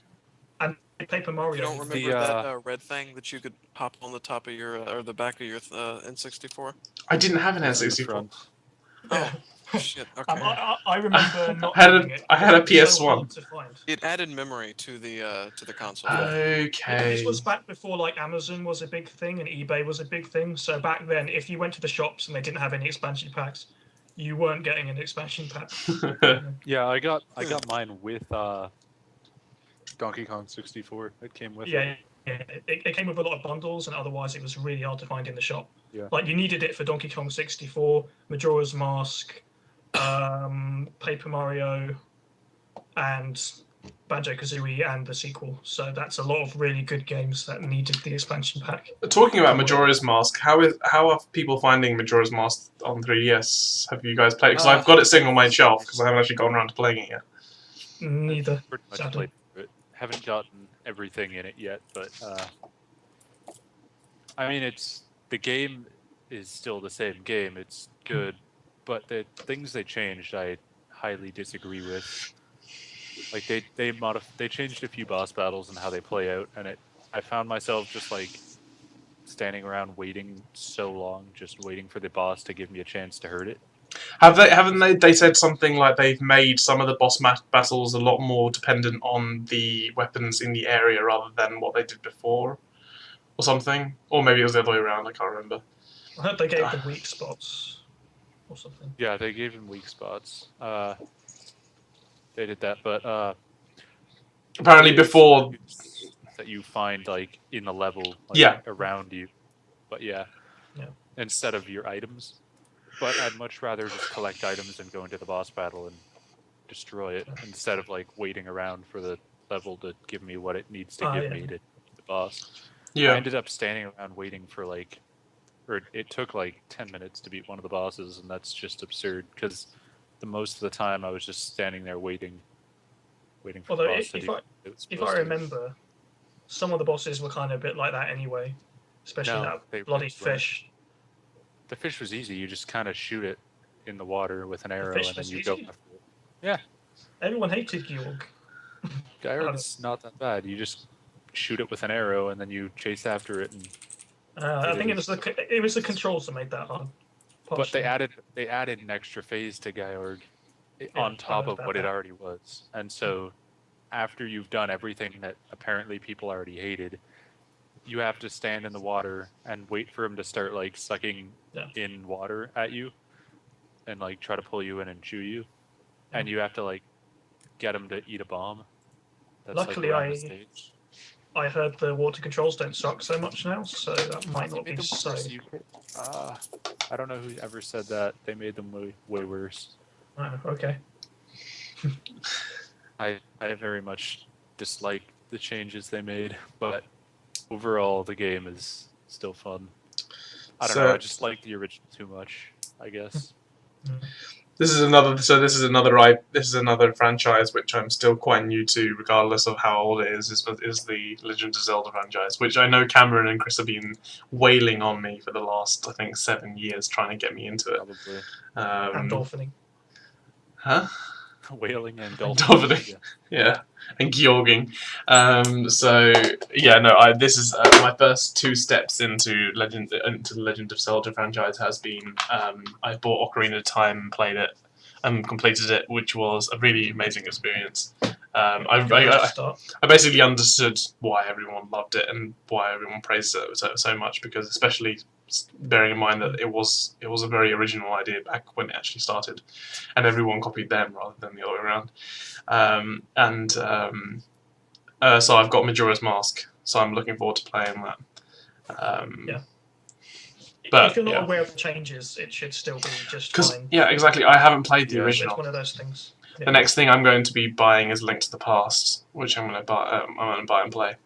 And Paper Mario. You don't remember that red thing that you could pop on the top of your or the back of your N64? I didn't have an In the N64. front. Yeah. Oh, shit. Okay. I remember not I had having a- it. I had a It was so PS1. hard to find. It added memory to the console. Okay. This was back before like Amazon was a big thing and eBay was a big thing. So back then, if you went to the shops and they didn't have any expansion packs, you weren't getting an expansion pack. Yeah, I got mine with Donkey Kong 64. It came with it. Yeah, it came with a lot of bundles, and otherwise it was really hard to find in the shop. Yeah. Like you needed it for Donkey Kong 64, Majora's Mask, Paper Mario, and Banjo-Kazooie, and the sequel. So that's a lot of really good games that needed the expansion pack. Talking about Majora's Mask, how are people finding Majora's Mask on 3DS? Have you guys played? Because I've got it sitting on my shelf because I haven't actually gone around to playing it yet. Neither. Pretty much Sadly. played through it. Haven't gotten everything in it yet, but I mean, the game is still the same game. It's good, but the things they changed, I highly disagree with. Like they changed a few boss battles and how they play out, and I found myself just like standing around waiting so long, just waiting for the boss to give me a chance to hurt it. Haven't they said something like they've made some of the boss battles a lot more dependent on the weapons in the area rather than what they did before, or something? Or maybe it was the other way around. I can't remember. I heard they gave them weak spots or something. Yeah, they gave him weak spots. They did that, but Apparently before. that you find like in the level, like, Yeah. around you, but yeah, Yeah. instead of your items. But I'd much rather just collect items and go into the boss battle and destroy it instead of like waiting around for the level to give me what it needs to give me to the boss. I Yeah. ended up standing around waiting for like, or it took like 10 minutes to beat one of the bosses, and that's just absurd because the most of the time I was just standing there waiting for Although the boss to do what it was if supposed I to. remember, some of the bosses were kind of a bit like that anyway, especially No, they that bloody really weren't. fish. The fish was easy. You just kind of shoot it in the water with an arrow, fish and then was you go easy? after it. Yeah, Everyone hated Georg. Gyrod's not that bad. You just shoot it with an arrow, and then you chase after it. And I think is- it was the controls that made that hard. but they partially. added an extra phase to Gyord Yeah, on top I heard of about what it that. already was, and so after you've done everything that apparently people already hated, you have to stand in the water and wait for him to start like sucking Yeah. in water at you, and like try to pull you in and chew you, and Yeah. you have to like get him to eat a bomb. That's Luckily, like around the stage. I heard the water controls don't suck so much now, so that might They not made be them so. worse. I don't know who ever said that. They made them way worse. Oh, okay. I very much dislike the changes they made, but overall the game is still fun. I don't know. I just like the original too much, I guess. This is another franchise which I'm still quite new to, regardless of how old it is the Legend of Zelda franchise, which I know Cameron and Chris have been wailing on me for the last, I think, 7 years, trying to get me into it. Probably. And dolphining. Huh? Whaling and Dolphining. dolphins. Yeah, and Georging. So yeah, no. This is my first 2 steps into the Legend of Zelda franchise has been. I bought Ocarina of Time and played it, and completed it, which was a really amazing experience. I basically understood why everyone loved it and why everyone praised it so much, because especially bearing in mind that it was a very original idea back when it actually started, and everyone copied them rather than the other way around. So I've got Majora's Mask, so I'm looking forward to playing that. Yeah. But if you're not aware of the changes, it should still be just fine. Yeah, exactly. I haven't played the Yeah. original. It's one of those things. The next thing I'm going to be buying is Link to the Past, which I'm going to buy. I'm going to buy and play.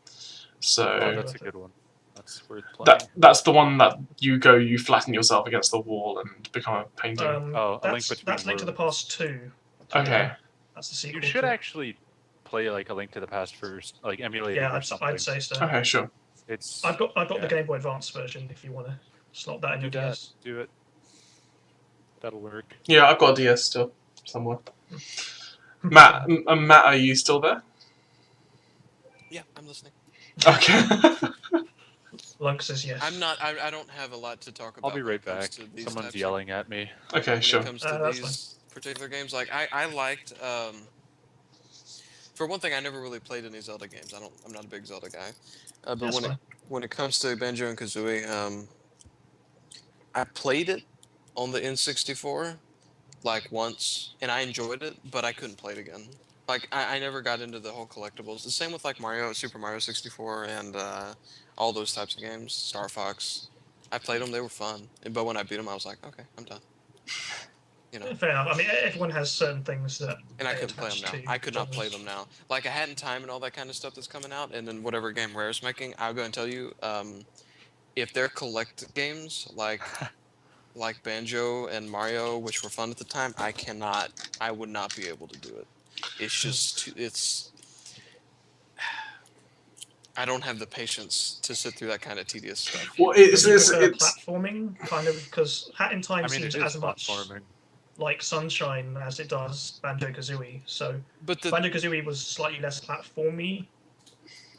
So Oh, that's a good one. That's worth playing. that's the one that you flatten yourself against the wall and become a painting. A Link Between That's Link to the Worlds. Past 2. Okay. That's the sequel. You should to it. actually play like a Link to the Past first, like emulate it Yeah, or something. I'd say so. Okay, sure. It's I've got yeah. the Game Boy Advance version. If you want to slot that in your DS. Do it. That'll work. Yeah, I've got a DS still somewhere. Matt, are you still there? Yeah, I'm listening. Okay. Lunk says yes. I'm not. I don't have a lot to talk about. I'll be when right it comes back. to these Someone's types of- yelling at me. Okay, when sure. it comes to That's these particular games, like I liked. For one thing, I never really played any Zelda games. I'm not a big Zelda guy. But That's when it comes to Banjo and Kazooie, I played it on the N64 like once, and I enjoyed it, but I couldn't play it again. Like I never got into the whole collectibles. The same with like Super Mario 64, and all those types of games. Star Fox. I played them; they were fun. But when I beat them, I was like, okay, I'm done. You know. Fair enough. I mean, everyone has certain things that. And I they couldn't play them attach now. to I could not play genres. them now. Like I hadn't time and all that kind of stuff that's coming out, and then whatever game Rare's making, I'll go and tell you, if they're collect games like Banjo and Mario, which were fun at the time, I would not be able to do it. It's just I don't have the patience to sit through that kind of tedious stuff. Well, Do you it's prefer platforming, kind of, because Hat in Time I mean, seems it is as much platforming. like Sunshine as it does Banjo-Kazooie. So But Banjo-Kazooie was slightly less platformy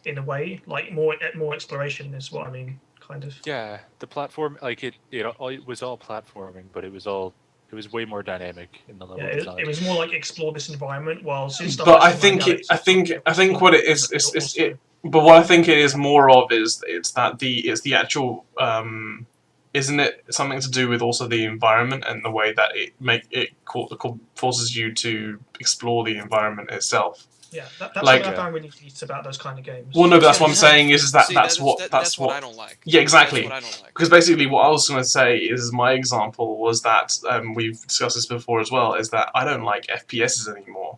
in a way, like more exploration is what I mean, kind of. Yeah, the platform, like it was all platforming, but it was way more dynamic in the level Yeah, design. it was more like explore this environment, while stuff But like I think Galaxy what it is But what I think it is more of is the actual isn't it something to do with also the environment and the way that it forces you to explore the environment itself. Yeah, that's Like- something I found really neat about those kind of games. Well, no, but that's what I'm Yeah. saying is that See, that's that's what what I don't like. Yeah, exactly. That's what I don't like. Because basically, what I was going to say is my example was that we've discussed this before as well. Is that I don't like FPSs anymore,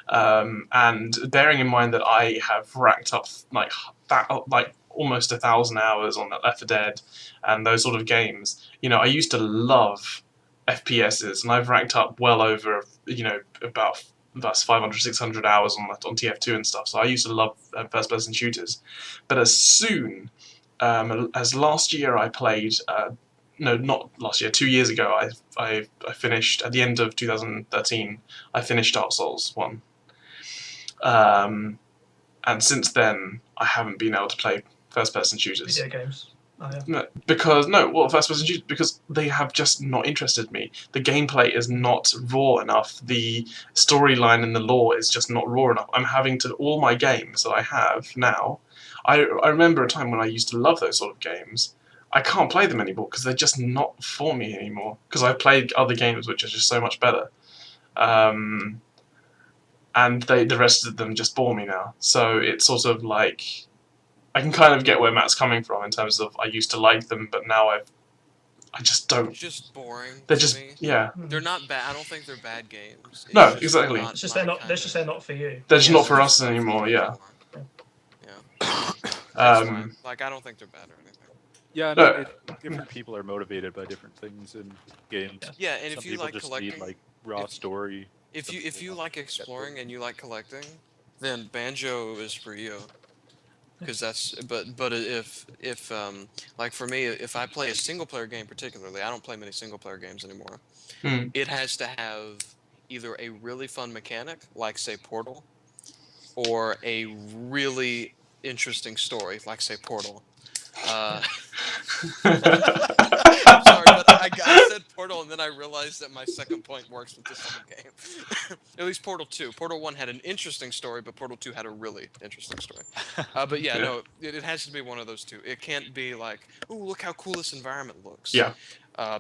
and bearing in mind that I have racked up like almost 1,000 hours on Left 4 Dead and those sort of games. You know, I used to love FPSs, and I've racked up well over about 500, 600 hours on TF2 and stuff. So I used to love first-person shooters, but as soon as last year I played, no, not last year, 2 years ago, I finished, at the end of 2013, I finished Dark Souls 1. And since then, I haven't been able to play first-person shooters. Video games. Oh, yeah. First-person shooters, because they have just not interested me. The gameplay is not raw enough. The storyline and the lore is just not raw enough. I'm having to, all my games that I have now, I remember a time when I used to love those sort of games. I can't play them anymore because they're just not for me anymore. Because I've played other games which are just so much better. And the rest of them just bore me now. So it's sort of like, I can kind of get where Matt's coming from in terms of I used to like them, but now I just don't. Just boring. They're to just me. yeah. They're not bad. I don't think they're bad games. It's No, just exactly. It's just they're not. They're just they're not for you. They're just Yeah, not for they're us just not for anymore. me Yeah. Yeah. That's fine. Um, Like, I don't think they're bad or anything. Yeah, I No. mean, different people are motivated by different things in games. Yeah, and Some if you people like just collecting, need like raw story. if you like exploring and you like collecting, then Banjo is for you. Because that's but if like for me, if I play a single player game particularly, I don't play many single player games anymore. It has to have either a really fun mechanic, like say Portal, or a really interesting story, like say Portal. I'm sorry, but I said Portal and then I realized that my second point works with the same game. At least Portal 2. Portal 1 had an interesting story, but Portal 2 had a really interesting story. But yeah, Yeah. no, it has to be one of those two. It can't be like, ooh, look how cool this environment looks. Yeah.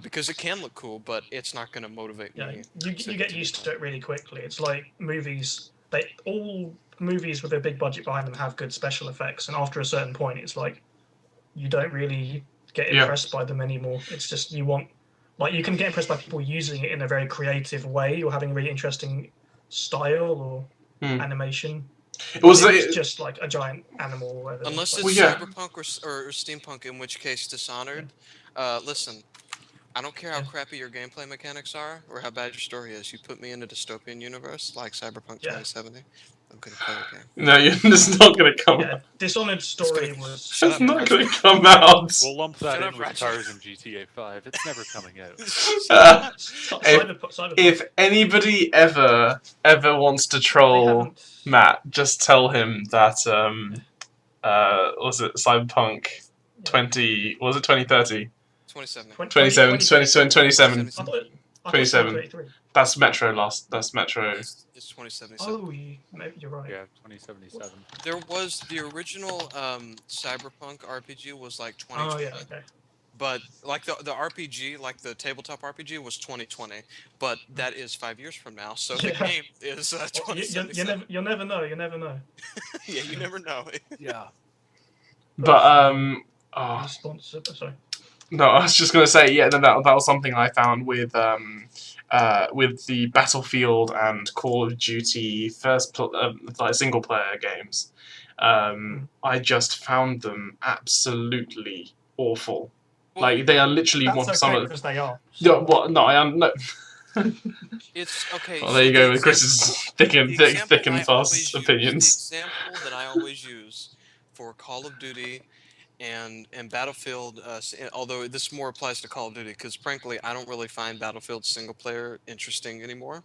Because it can look cool, but it's not going to motivate Yeah, me. you get used to it really quickly. It's like movies. All movies with a big budget behind them have good special effects, and after a certain point, it's like you don't really get Yeah. impressed by them anymore. It's just you want, like, you can get impressed by people using it in a very creative way or having a really interesting style or animation. It was If it's just like a giant animal or whatever. Unless like, it's Well, yeah. cyberpunk or steampunk, in which case Dishonored. Listen, I don't care how Yeah. crappy your gameplay mechanics are or how bad your story is. You put me in a dystopian universe like Cyberpunk Yeah. 2070, I'm gonna play the game. No, it's not going to come yeah, out. Dishonored story was. Shut It's up, not going to Ratchet. come out. We'll lump that Shut in up, with Ratchet. cars in GTA 5. It's never coming out. Cyberpunk. If anybody ever wants to They troll haven't. Matt, just tell him that was it Cyberpunk 2030? 2070. 27, 27, 27. I thought it was 27. 2033. That's Metro That's Metro. It's 2077. Oh, maybe you're right. Yeah, 2077. There was the original Cyberpunk RPG was like 2020. Oh yeah. Okay. But like the RPG, like the tabletop RPG, was 2020. But that is 5 years from now, so the Yeah. game is Well, 2077. you'll never know. You never know. Yeah, you never know. Yeah. But Sponsor. Sorry. no, I was just gonna say, yeah, that was something I found with the Battlefield and Call of Duty like single player games. I just found them absolutely awful. Like they are literally That's one okay some of. because they are. No, what? No, I am no. It's okay. Well, there you so go the with Chris's thick and fast opinions. The example that I always use for Call of Duty and Battlefield, although this more applies to Call of Duty, because frankly, I don't really find Battlefield single player interesting anymore.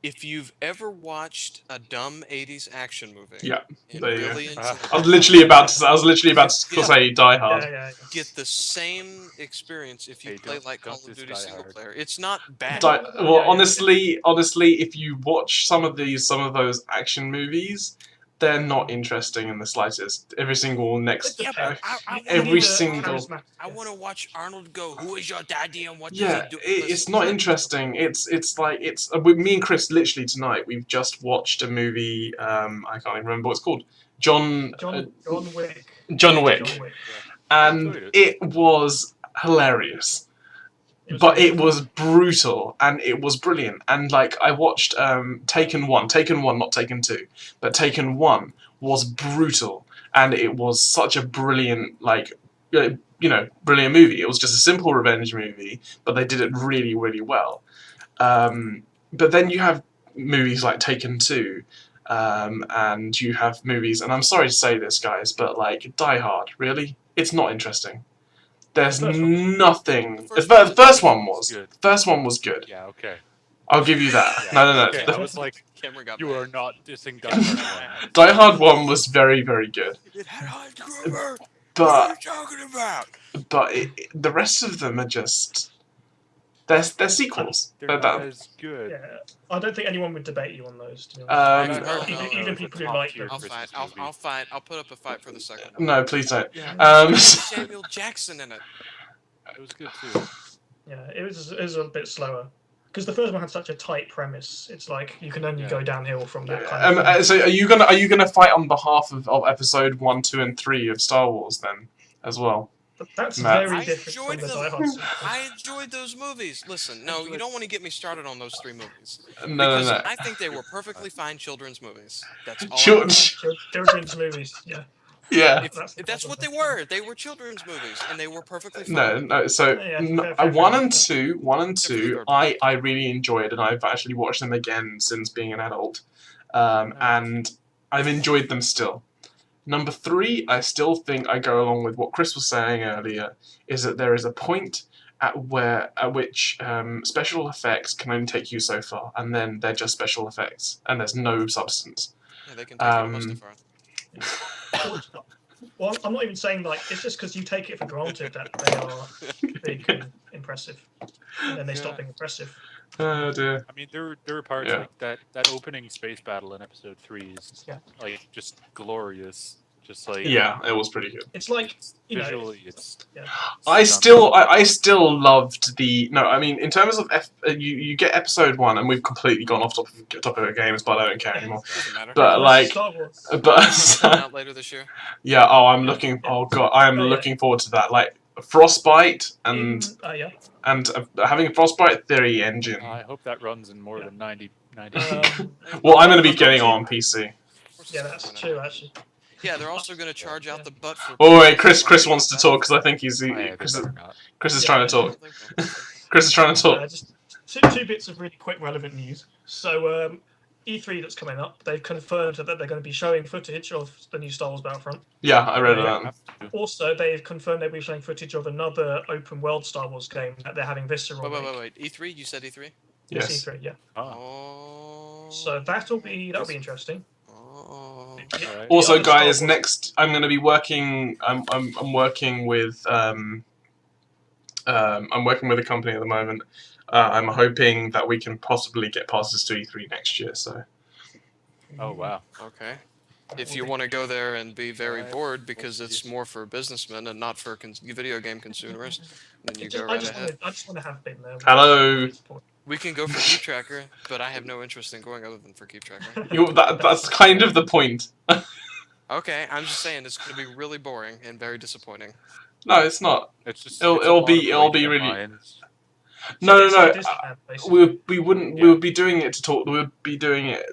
If you've ever watched a dumb '80s action movie, Yeah, and there you go. really enjoyed I was it, literally about to say Die Hard. Yeah. get the same experience if you Hey, play don't- like Call don't of diss Duty Die single Hard. player. It's not bad. Well, honestly, if you watch some of those action movies, they're not interesting in the slightest. Every single next, Yeah, but I every You need a single. charismatic- I want to watch Arnold go. Who is your daddy and what does Yeah, he do? it's not interesting. It's like with me and Chris literally tonight. We've just watched a movie. I can't even remember what it's called. John John Wick. John Wick, John Wick. and enjoyed it was hilarious. But it was brutal and it was brilliant. And like I watched Taken 1, not Taken 2, but Taken 1 was brutal and it was such a brilliant brilliant movie. It was just a simple revenge movie, but they did it really, really well. But then you have movies like Taken 2, and you have movies, and I'm sorry to say this, guys, but like Die Hard, really, it's not interesting. There's nothing. The first one was. Good. First one was good. Yeah, okay. I'll give you that. Yeah, No. Okay, I was like, Cameron got you mad. are not dissing Die Hard 1. Die Hard 1 was very, very good. It had Hans Gruber. What are But you talking about? the rest of them are just. They're sequels. They're But not that- as good. Yeah, I don't think anyone would debate you on those. To be Um, honest. I heard even, no, even it's a people who top like tier them. I'll Christmas fight. movie. I'll fight. I'll put up a fight for the second one. no, please don't. Yeah. Samuel Jackson in it. It was good too. Yeah, it was a bit slower because the first one had such a tight premise. It's like you can only Yeah. go downhill from that kind of thing. So are you gonna fight on behalf of episode 1, 2, and 3 of Star Wars then as well? But that's Matt. very I different enjoyed from the them. Die Hard sequel. I enjoyed those movies. Listen, no, you don't want to get me started on those three movies No. because I think they were perfectly fine children's movies. That's all. Children's movies, yeah. Yeah. That's what they were. They were children's movies, and they were perfectly fine. No. So Yeah, fair one enough. and two, Fair. I really enjoyed, and I've actually watched them again since being an adult, and I've enjoyed them still. Number 3, I still think I go along with what Chris was saying earlier, is that there is a point at which special effects can only take you so far, and then they're just special effects, and there's no substance. Yeah, they can take you almost too far. Well, I'm not even saying like it's just because you take it for granted that they are big and impressive, and then they stop being impressive. Oh dear. I mean, there were parts Yeah. like that opening space battle in episode 3 is like just glorious. Just like Yeah, it was pretty good. It's like visually, it's. I stunning. still loved the no. I mean, in terms of you get episode 1, and we've completely gone off topic of games, but I don't care anymore. Doesn't matter. But like, Star Wars. Coming out later this year. yeah. Oh, I'm looking. Oh god, I am Oh, yeah. looking forward to that. Like Frostbite and Yeah. and having a Frostbite 3 engine. I hope that runs in more than 90. Well, I'm going to be getting it on PC. Yeah, that's true actually. Yeah, they're also going to charge out the butt for. Oh wait, Chris wants to talk because I think he's Chris is Yeah. trying to talk. Chris is trying to talk. Just two bits of really quick relevant news. So E3 that's coming up, they've confirmed that they're going to be showing footage of the new Star Wars Battlefront. Yeah, I read that. Also, they've confirmed they'll be showing footage of another open world Star Wars game that they're having Visceral. Wait. E3? You said E3? Yes. E3, yeah. Oh. So that'll be interesting. Oh. Alright. Also, other Star guys, Wars- next I'm going to be working. I'm working with I'm working with a company at the moment. I'm hoping that we can possibly get passes to E3 next year. So Oh wow. Okay. If you want to go there and be very bored because it's more for businessmen and not for video game consumers, then you go I right just ahead. want to have been there. Hello. We can go for KeepTrackr, but I have no interest in going other than for KeepTrackr. that's kind of the point. Okay, I'm just saying it's going to be really boring and very disappointing. No, it's not. It's just. It'll- it's a it'll lot be- of it'll be waiting in really- lines. No. Disneyland, basically. We wouldn't. Yeah. We would be doing it to talk. We would be doing it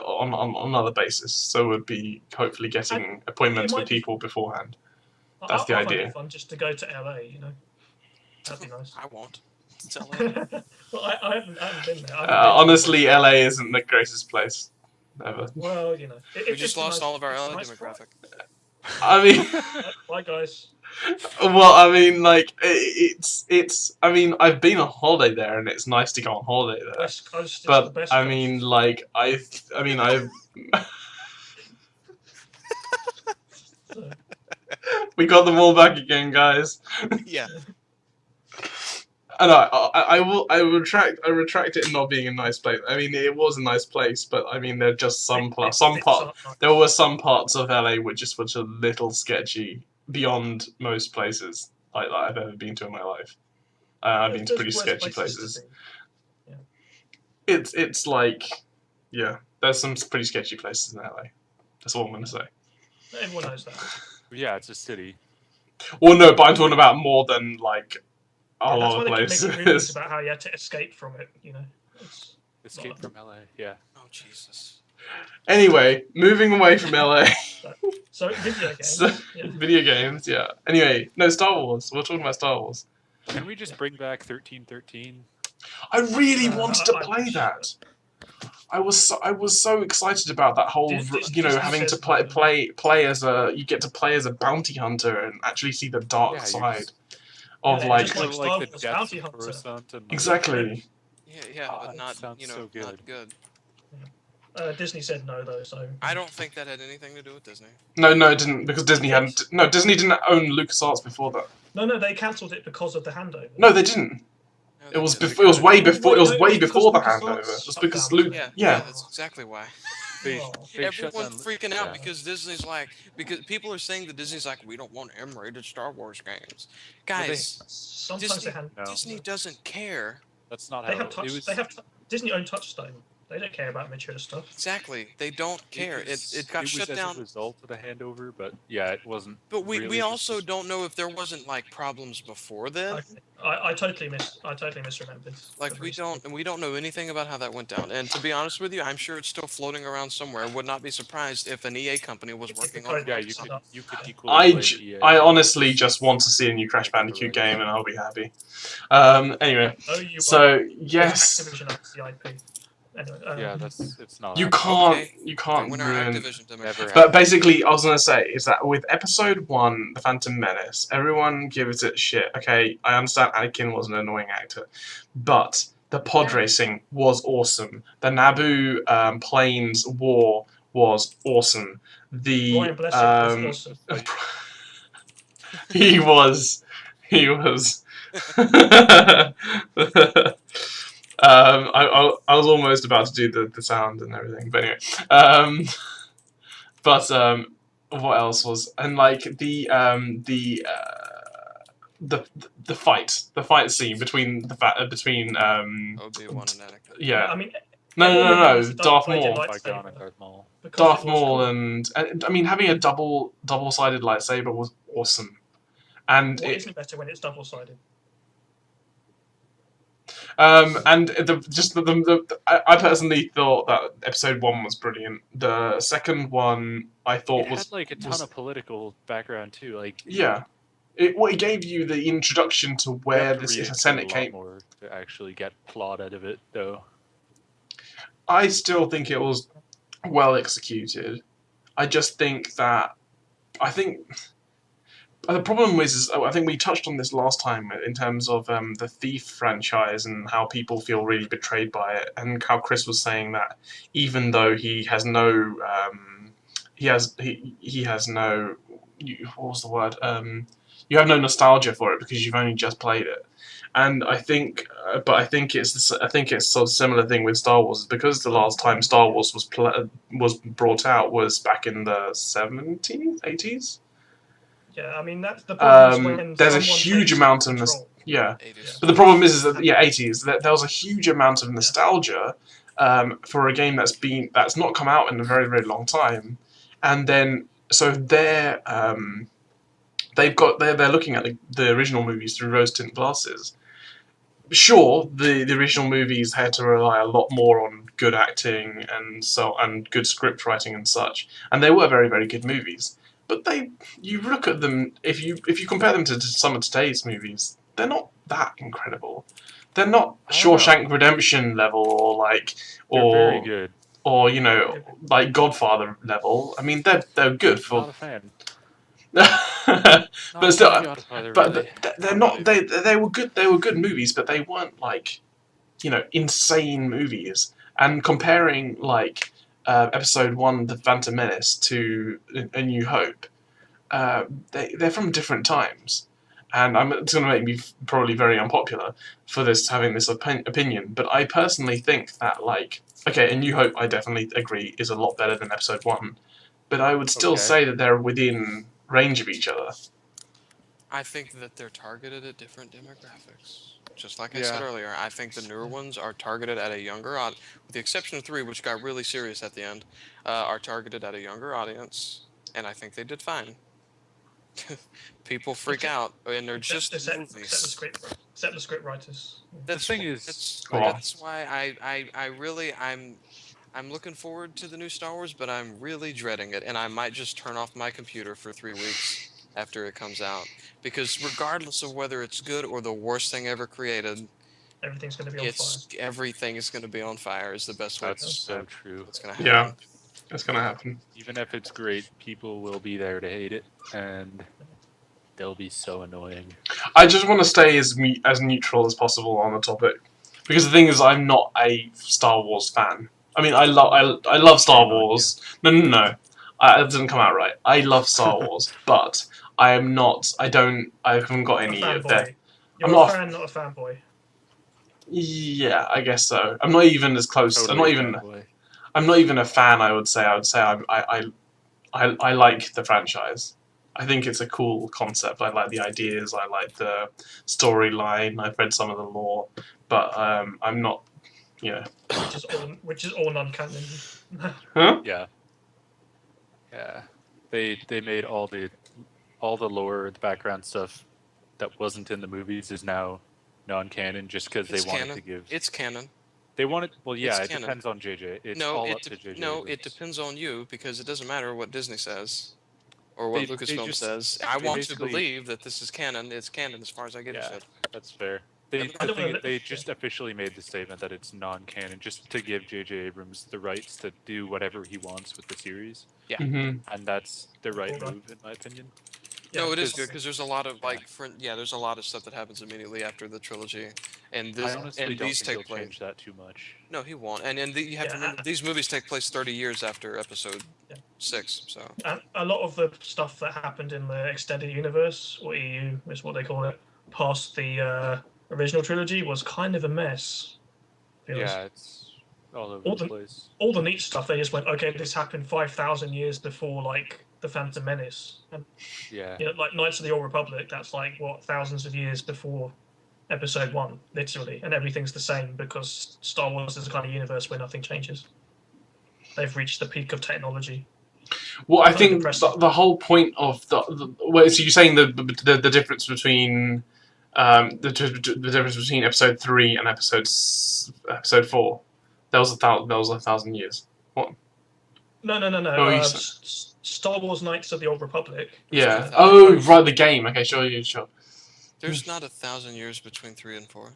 on another basis. So we'd be hopefully getting appointments it with might be- people beforehand. I- That's the I find idea. it fun just to go to LA, you know. That'd be nice. I won't. Tell her. Well, I haven't been there. I haven't been to Honestly, LA isn't the greatest place ever. Well, you know. We just lost all of our LA demographic. I mean. Bye, guys. Well, I mean, like it's. I mean, I've been on holiday there, and it's nice to go on holiday there. West Coast is the But best I coast. mean, like I've. So, We got them all back again, guys. Yeah. I know. I retract it not being a nice place. I mean, it was a nice place, but I mean, there are just some Bits parts. Some are part. nice. There were some parts of LA which just were a little sketchy beyond most places like that I've ever been to in my life. I've been to There's pretty worse sketchy places to places. be. It's like, yeah, there's some pretty sketchy places in LA. That's all I'm gonna say. Everyone knows that. Yeah, it's a city. Well, no, but I'm talking about more than like a Yeah, that's lot why of they keep making movies places. about how you had to escape from it. It's Escape from LA. Yeah. Oh Jesus. Anyway, moving away from LA. so video games. So, Yeah. video games, yeah. Anyway, no, Star Wars. We're talking about Star Wars. Can we just bring back 1313? I really wanted to I play wish, that. I was so excited about that whole, Disney having to says no. play as you get to play as a bounty hunter and actually see the dark Yeah, side Yeah, of it's like just like Go, Star the Wars depths Bounty of Hunter. Coruscant and like, exactly. Yeah, Oh, but that not sounds so not good. good. Disney said no though, so I don't think that had anything to do with Disney. No, it didn't, because Disney hadn't. No, Disney didn't own LucasArts before that. No, they cancelled it because of the handover. No, they didn't. No, It was didn't. before. It was way No, before. wait, It was no, it way was because before the LucasArts handover. It was shut because down, Luke. Yeah, Yeah. that's exactly why. They, Oh. they shut Everyone's down. freaking out yeah. because Disney's like, because people are saying that Disney's like, we don't want M-rated Star Wars games. Well, they- Guys, Sometimes Disney, they have. No. Disney doesn't care. That's not They how have it touch. was. They have Disney own Touchstone. They don't care about mature stuff. Exactly, they don't care. It got shut was down. as a result of the handover, but yeah, it wasn't. But we really also just- don't know if there wasn't like problems before then. Okay. I totally misremembered. Like we don't know anything about how that went down. And to be honest with you, I'm sure it's still floating around somewhere. Would not be surprised if an EA company was working on it. Yeah, you could equally blame EA. I honestly just want to see a new Crash I got the Bandicoot rights. game, and I'll be happy. Anyway, Oh, you so won't. yes, Activision owns the IP. Anyway, Yeah, it's not. you happening. can't Okay. you can't When our ruin. Activision to Never But happened. basically, I was gonna say is that with Episode 1, The Phantom Menace, everyone gives it shit. Okay, I understand Anakin was an annoying actor, but the pod racing was awesome. The Naboo planes war was awesome. The Brian Blessed was awesome. Like, he was. I was almost about to do the sound and everything, but anyway. What else was, and like the fight scene between Obi-Wan and Anakin. yeah, I mean, no everyone remembers the Darth double-bladed Maul. Qui-Gon and lightsaber Darth Maul. because Darth it was Maul cool. and I mean having a double-sided lightsaber was awesome, and What isn't better when it's double-sided? and I personally thought that Episode 1 was brilliant. The second one I thought It was had like a ton was- of political background too. Like yeah. It gave you the introduction to you where have to this read into Senate it a lot came. more to actually get plot out of it, though. I still think it was well executed. I just think that the problem is I think we touched on this last time in terms of the Thief franchise and how people feel really betrayed by it, and how Chris was saying that even though he has no he has no what was the word you have no nostalgia for it because you've only just played it. And I think, but I think it's sort of similar thing with Star Wars, because the last time Star Wars was brought out was back in the 70s, 80s. Yeah, I mean that's the problem. Is when There's a someone huge takes amount of control. yeah. 80s. But the problem is that 80s. There was a huge amount of nostalgia for a game that's not come out in a very very long time, and then so they're looking at the original movies through rose tint glasses. Sure, the original movies had to rely a lot more on good acting and good script writing and such, and they were very very good movies. But you look at them, if you compare them to some of today's movies, they're not that incredible. They're not Shawshank Redemption level They're very good. or like Godfather level. I mean, they're good Not for. a fan. But Not still, a Godfather, but really. they're not. They were good. They were good movies, but they weren't like, insane movies. And comparing Episode 1, The Phantom Menace, to A New Hope, they're from different times, and it's going to make me probably very unpopular for having this opinion, but I personally think that, like, okay, A New Hope, I definitely agree, is a lot better than Episode 1, but I would still say that they're within range of each other. I think that they're targeted at different demographics. Just like I said earlier, I think the newer ones are targeted at a younger audience, with the exception of 3, which got really serious at the end, are targeted at a younger audience, and I think they did fine. People freak out, and they're just movies. Except the script writers. The thing is, That's why I'm looking forward to the new Star Wars, but I'm really dreading it, and I might just turn off my computer for 3 weeks after it comes out, because regardless of whether it's good or the worst thing ever created, everything's going to be on fire. Everything is going to be on fire. Is the best way. That's so true. What's going to happen? Yeah, it's going to happen. Even if it's great, people will be there to hate it, and they'll be so annoying. I just want to stay as neutral as possible on the topic, because the thing is, I'm not a Star Wars fan. I mean, I love Star Wars. No. It doesn't come out right. I love Star Wars, but I am not. I haven't got any of that. You're a fan, not a fanboy. Yeah, I guess so. I'm not even as close. Totally I'm not even a fan. I would say I like the franchise. I think it's a cool concept. I like the ideas. I like the storyline. I've read some of the lore, but I'm not. Yeah. Which is all non-canon. Huh? Yeah. Yeah. They made all the lore, the background stuff that wasn't in the movies is now non-canon just because they wanted to give. It's canon. They wanted. Well, yeah. It depends on JJ. It's all up to JJ. No, it depends on you, because it doesn't matter what Disney says or what Lucasfilm says. I want to believe that this is canon. It's canon as far as I get it. That's fair. They just officially made the statement that it's non-canon, just to give J.J. Abrams the rights to do whatever he wants with the series. Yeah, and that's the right move, in my opinion. No, it is good, because there's a lot of there's a lot of stuff that happens immediately after the trilogy, and I honestly don't these think take he'll place. change that too much. No, he won't. And you have to remember, these movies take place 30 years after Episode 6. So a lot of the stuff that happened in the extended universe, or EU is what they call it, past the original trilogy was kind of a mess. Yeah, it's all over the place. All the neat stuff, they just went, okay, this happened 5,000 years before, like, the Phantom Menace. And, like Knights of the Old Republic, that's like, what, thousands of years before Episode 1, literally. And everything's the same, because Star Wars is a kind of universe where nothing changes. They've reached the peak of technology. Well, I think the whole point of so you're saying the difference between the difference between Episode 3 and Episode 4. That was 1,000 years. What? No. Star Wars Knights of the Old Republic. Yeah. Oh, right, the game. Okay, sure. There's not 1,000 years between 3 and 4.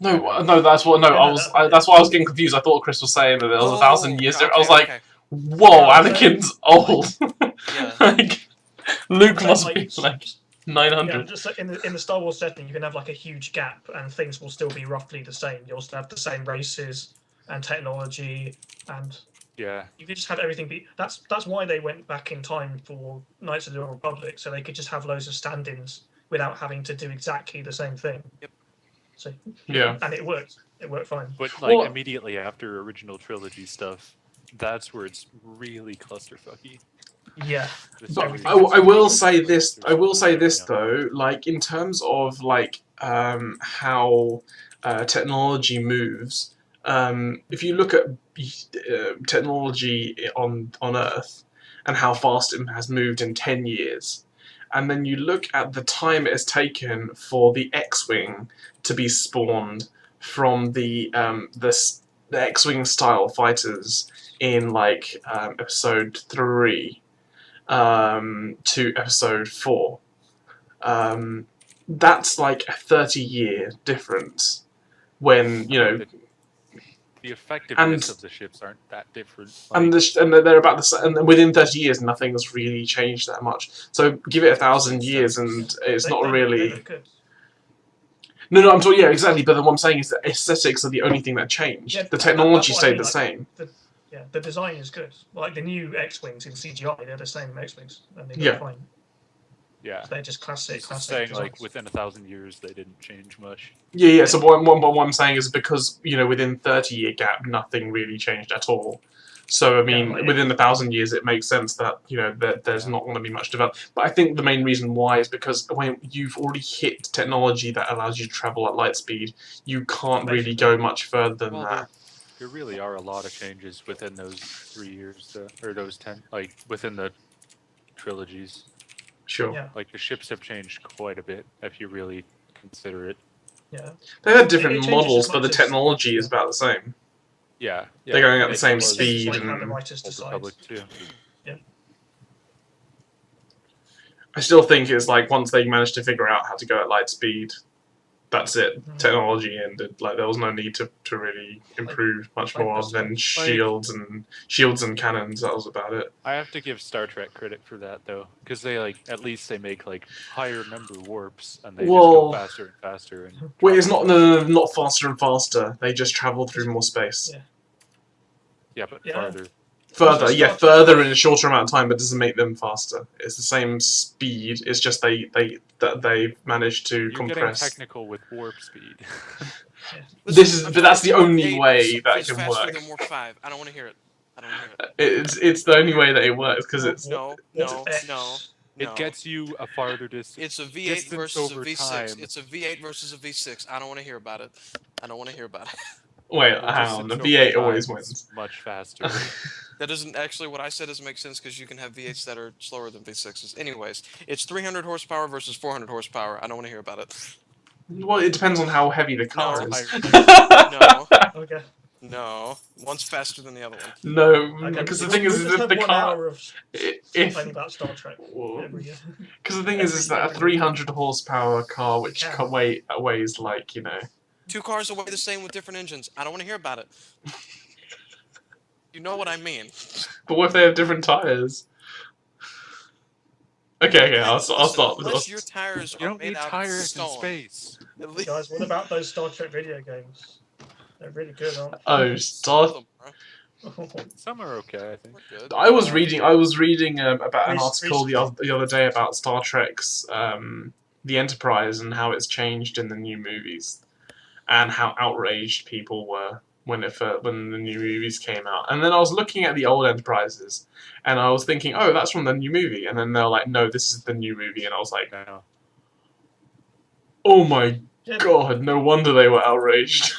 No, that's what. No, that's why I was getting confused. I thought Chris was saying that there was 1,000 years. I was like, whoa, Anakin's old. Like, Luke must be like 900. Yeah, just in the Star Wars setting, you can have like a huge gap, and things will still be roughly the same. You'll still have the same races and technology, and you can just have everything be. That's why they went back in time for Knights of the Old Republic, so they could just have loads of stand-ins without having to do exactly the same thing. Yep. So and it worked. It worked fine. But like immediately after original trilogy stuff, that's where it's really clusterfucky. Yeah. But I will say this. I will say this though. Like in terms of like how technology moves. If you look at technology on Earth and how fast it has moved in 10 years, and then you look at the time it has taken for the X-wing to be spawned from the X-wing style fighters in like Episode 3 to Episode 4, that's like a 30-year difference. When the effectiveness of the ships aren't that different. Like, and they're about the same. And within 30 years, nothing has really changed that much. So give it 1,000 years, and it's not really. No, I'm talking. Yeah, exactly. But what I'm saying is that aesthetics are the only thing that changed. Yeah, the technology stayed the same. The design is good. Like the new X-wings in CGI, they're the same X-wings, and they look fine. Yeah. They're just classic, He's classic saying designs. like within 1,000 years they didn't change much. Yeah. So what I'm saying is because within 30-year gap, nothing really changed at all. So I mean, like within 1,000 years, it makes sense that there's not going to be much development. But I think the main reason why is because when you've already hit technology that allows you to travel at light speed, you can't really go much further than that. There really are a lot of changes within those 3 years, or those 10, like within the trilogies. Sure. Yeah. Like the ships have changed quite a bit if you really consider it. Yeah. They had It different changes models, as but the much as- technology is about the same. Yeah. They're going at the It same was It's speed. like how the And writers Old decide. Republic too. I still think it's like once they managed to figure out how to go at light speed, that's it. Mhm. Technology ended. Like there was no need to really improve much like more this than one. shields and cannons. That was about it. I have to give Star Trek credit for that though, because they at least they make like higher number warps and they just Well- go faster and faster. And Wait, it's travel not not faster and faster. They just travel through more space. Yeah. Yeah, but Yeah. farther. Further, Star yeah, Trek- further in a shorter amount of time, but doesn't make them faster. It's the same speed. It's just they managed to You're getting compress. technical with warp speed. But that's the only Eight way that it is can faster work. than Warp 5. I don't want to hear it. I don't want to hear it. It's the only way that it works because it's No, What's no, X? no. It gets you a farther distance. It's a V8 distance versus a over V6. time. It's a V8 versus a V6. I don't want to hear about it. I don't want to hear about it. wait, The hang on. The distance over V8 time always is wins. Much faster. That doesn't actually what I said doesn't make sense because you can have V8s that are slower than V6s. Anyways, it's 300 horsepower versus 400 horsepower. I don't want to hear about it. Well, it depends on how heavy the car No, is. No, Okay. no. One's faster than the other one. No, Okay. because the We'll- thing is, we'll just if have the 1 car, hour of if complaining about Star Trek every year. because the thing is that a every- 300 horsepower car which Can. weighs like 2 cars are weigh the same with different engines. I don't want to hear about it. You know what I mean. But what if they have different tires? Okay, I'll Listen, stop. Unless your tires You are don't made need out of tires in stone. space. At least Guys, what about those Star Trek video games? They're really good, aren't Oh, some of Star. them are. they? Some are okay, I think. We're good. I was reading about an Reese- article the other day about Star Trek's the Enterprise and how it's changed in the new movies, and how outraged people were when the new movies came out. And then I was looking at the old Enterprises, and I was thinking, oh, that's from the new movie. And then they're like, no, this is the new movie. And I was like, No. oh my Yeah. god, no wonder they were outraged.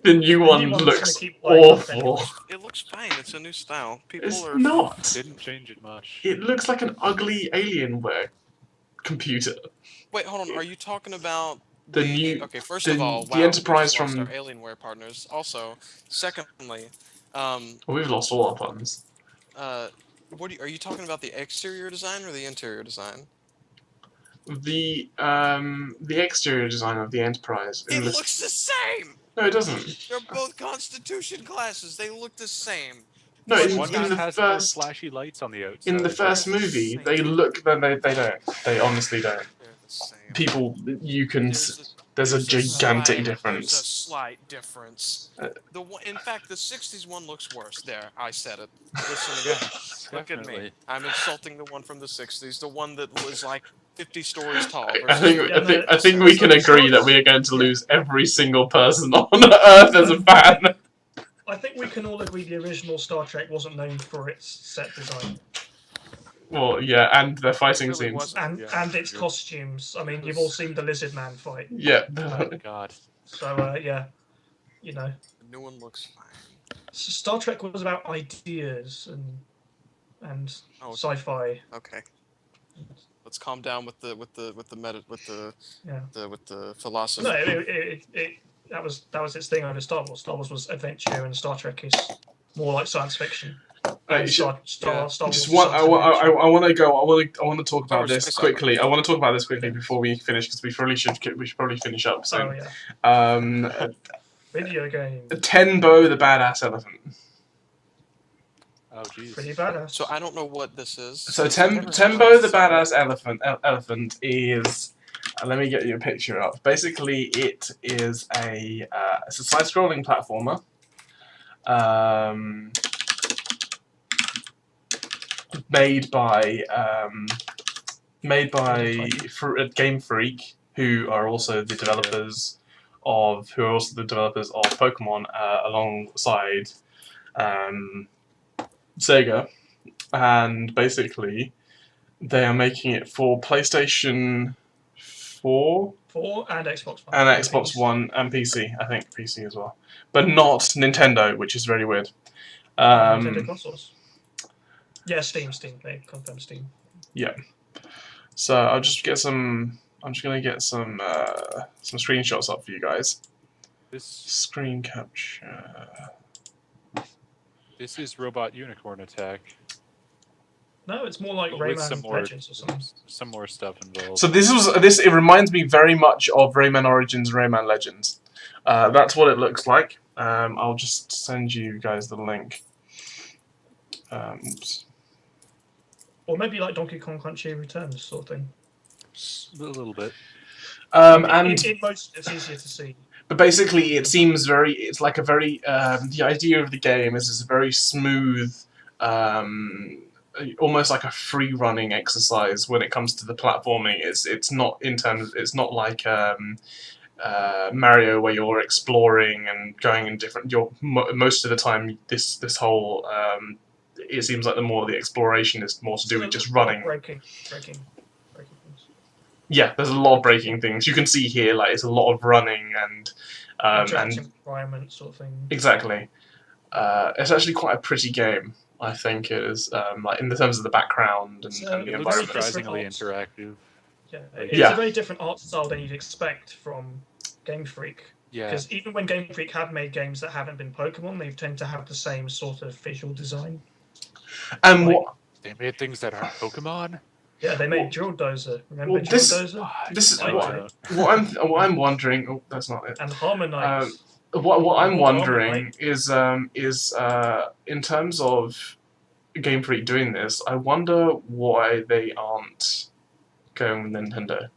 The new The one new one's looks gonna keep lighting up awful. anyway. It looks fine. It's a new style. People It's are not. Didn't change it much. It looks like an ugly Alienware computer. Wait, hold on. Are you talking about The new- Okay, first the- of all, the wow, Enterprise we just lost from- our Alienware partners. Also, secondly, Well, we've lost all our puns. are you talking about the exterior design or the interior design? The exterior design of the Enterprise. It looks the same. No, it doesn't. They're both Constitution classes. They look the same. No, But in, One in the has first flashy lights on the outside. in the first They're the movie, same. they look. They don't. They honestly don't. They're the same. People, you can. There's There's a gigantic There's a difference. slight difference. Uh, In fact, the '60s one looks worse. There, I said it. Listen to Yeah, me. Look at me. definitely. I'm insulting the one from the '60s, the one that was like 50 stories tall. I versus think the I one think that I was think we set. can agree that we are going to lose every single person on Earth as a fan. I think we can all agree the original Star Trek wasn't known for its set design Well, yeah, and the fighting It really scenes. wasn't. and its true. costumes. I mean, you've all seen the Lizard Man fight, Yeah. Oh god. so yeah, you know, The new one looks fine. Star Trek was about ideas and Oh, sci-fi. okay. Let's calm down with the Yeah. with the philosophy. No, that was its thing over Star Wars. Star Wars was adventure, and Star Trek is more like science fiction. Right, And you Star Wars. Just is one, I science adventure. want to go. I want to talk Star about Wars this space opera. quickly. I want to talk about this quickly before we finish because we should probably finish up Oh soon. yeah, video game. Tenbo the Badass Elephant. Oh jeez. Pretty badass. So I don't know what this is. So I've never Tembo the seen it. Badass Elephant is. Let me get you a picture up. Basically, it is it's a side-scrolling platformer. Made by made by Game Freak, who are also the developers of Pokemon, alongside Sega, and basically they are making it for PlayStation 4 and Xbox One. and Xbox One and PC. I think PC as well, but not Nintendo, which is very weird. Nintendo consoles. Yeah, Steam. They confirm Steam. Yeah. So I'll just get some. I'm just gonna get some screenshots up for you guys. This Screen capture. is Robot Unicorn Attack. No, it's more like But with Rayman Legends or something. Some more stuff involved. So it reminds me very much of Rayman Origins, Rayman Legends. That's what it looks like. I'll just send you guys the link. Oops. Or maybe like Donkey Kong Country Returns sort of thing. A little bit. And in most, it's easier to see. But basically, it seems very. It's like a very. The idea of the game is it's a very smooth, almost like a free running exercise when it comes to the platforming. It's not in terms. It's not like Mario where you're exploring and going in different. Most of the time this whole. It seems like the exploration is more to do with just running. Breaking things. Yeah, there's a lot of breaking things. You can see here, like it's a lot of running and environment sort of thing. Exactly. It's actually quite a pretty game. I think it is, like in the terms of the background and the It looks environment. surprisingly interactive. Yeah, it's Yeah. a very different art style than you'd expect from Game Freak. Yeah. Because even when Game Freak have made games that haven't been Pokemon, they tend to have the same sort of visual design. And Like- what They made things that aren't Pokemon. Yeah, they made Drill Dozer. Remember Well, Drill this- Dozer? this is Like what I'm wondering. Oh, that's not it. And Harmonite. What I'm Well, wondering is in terms of Game Freak doing this, I wonder why they aren't going with Nintendo.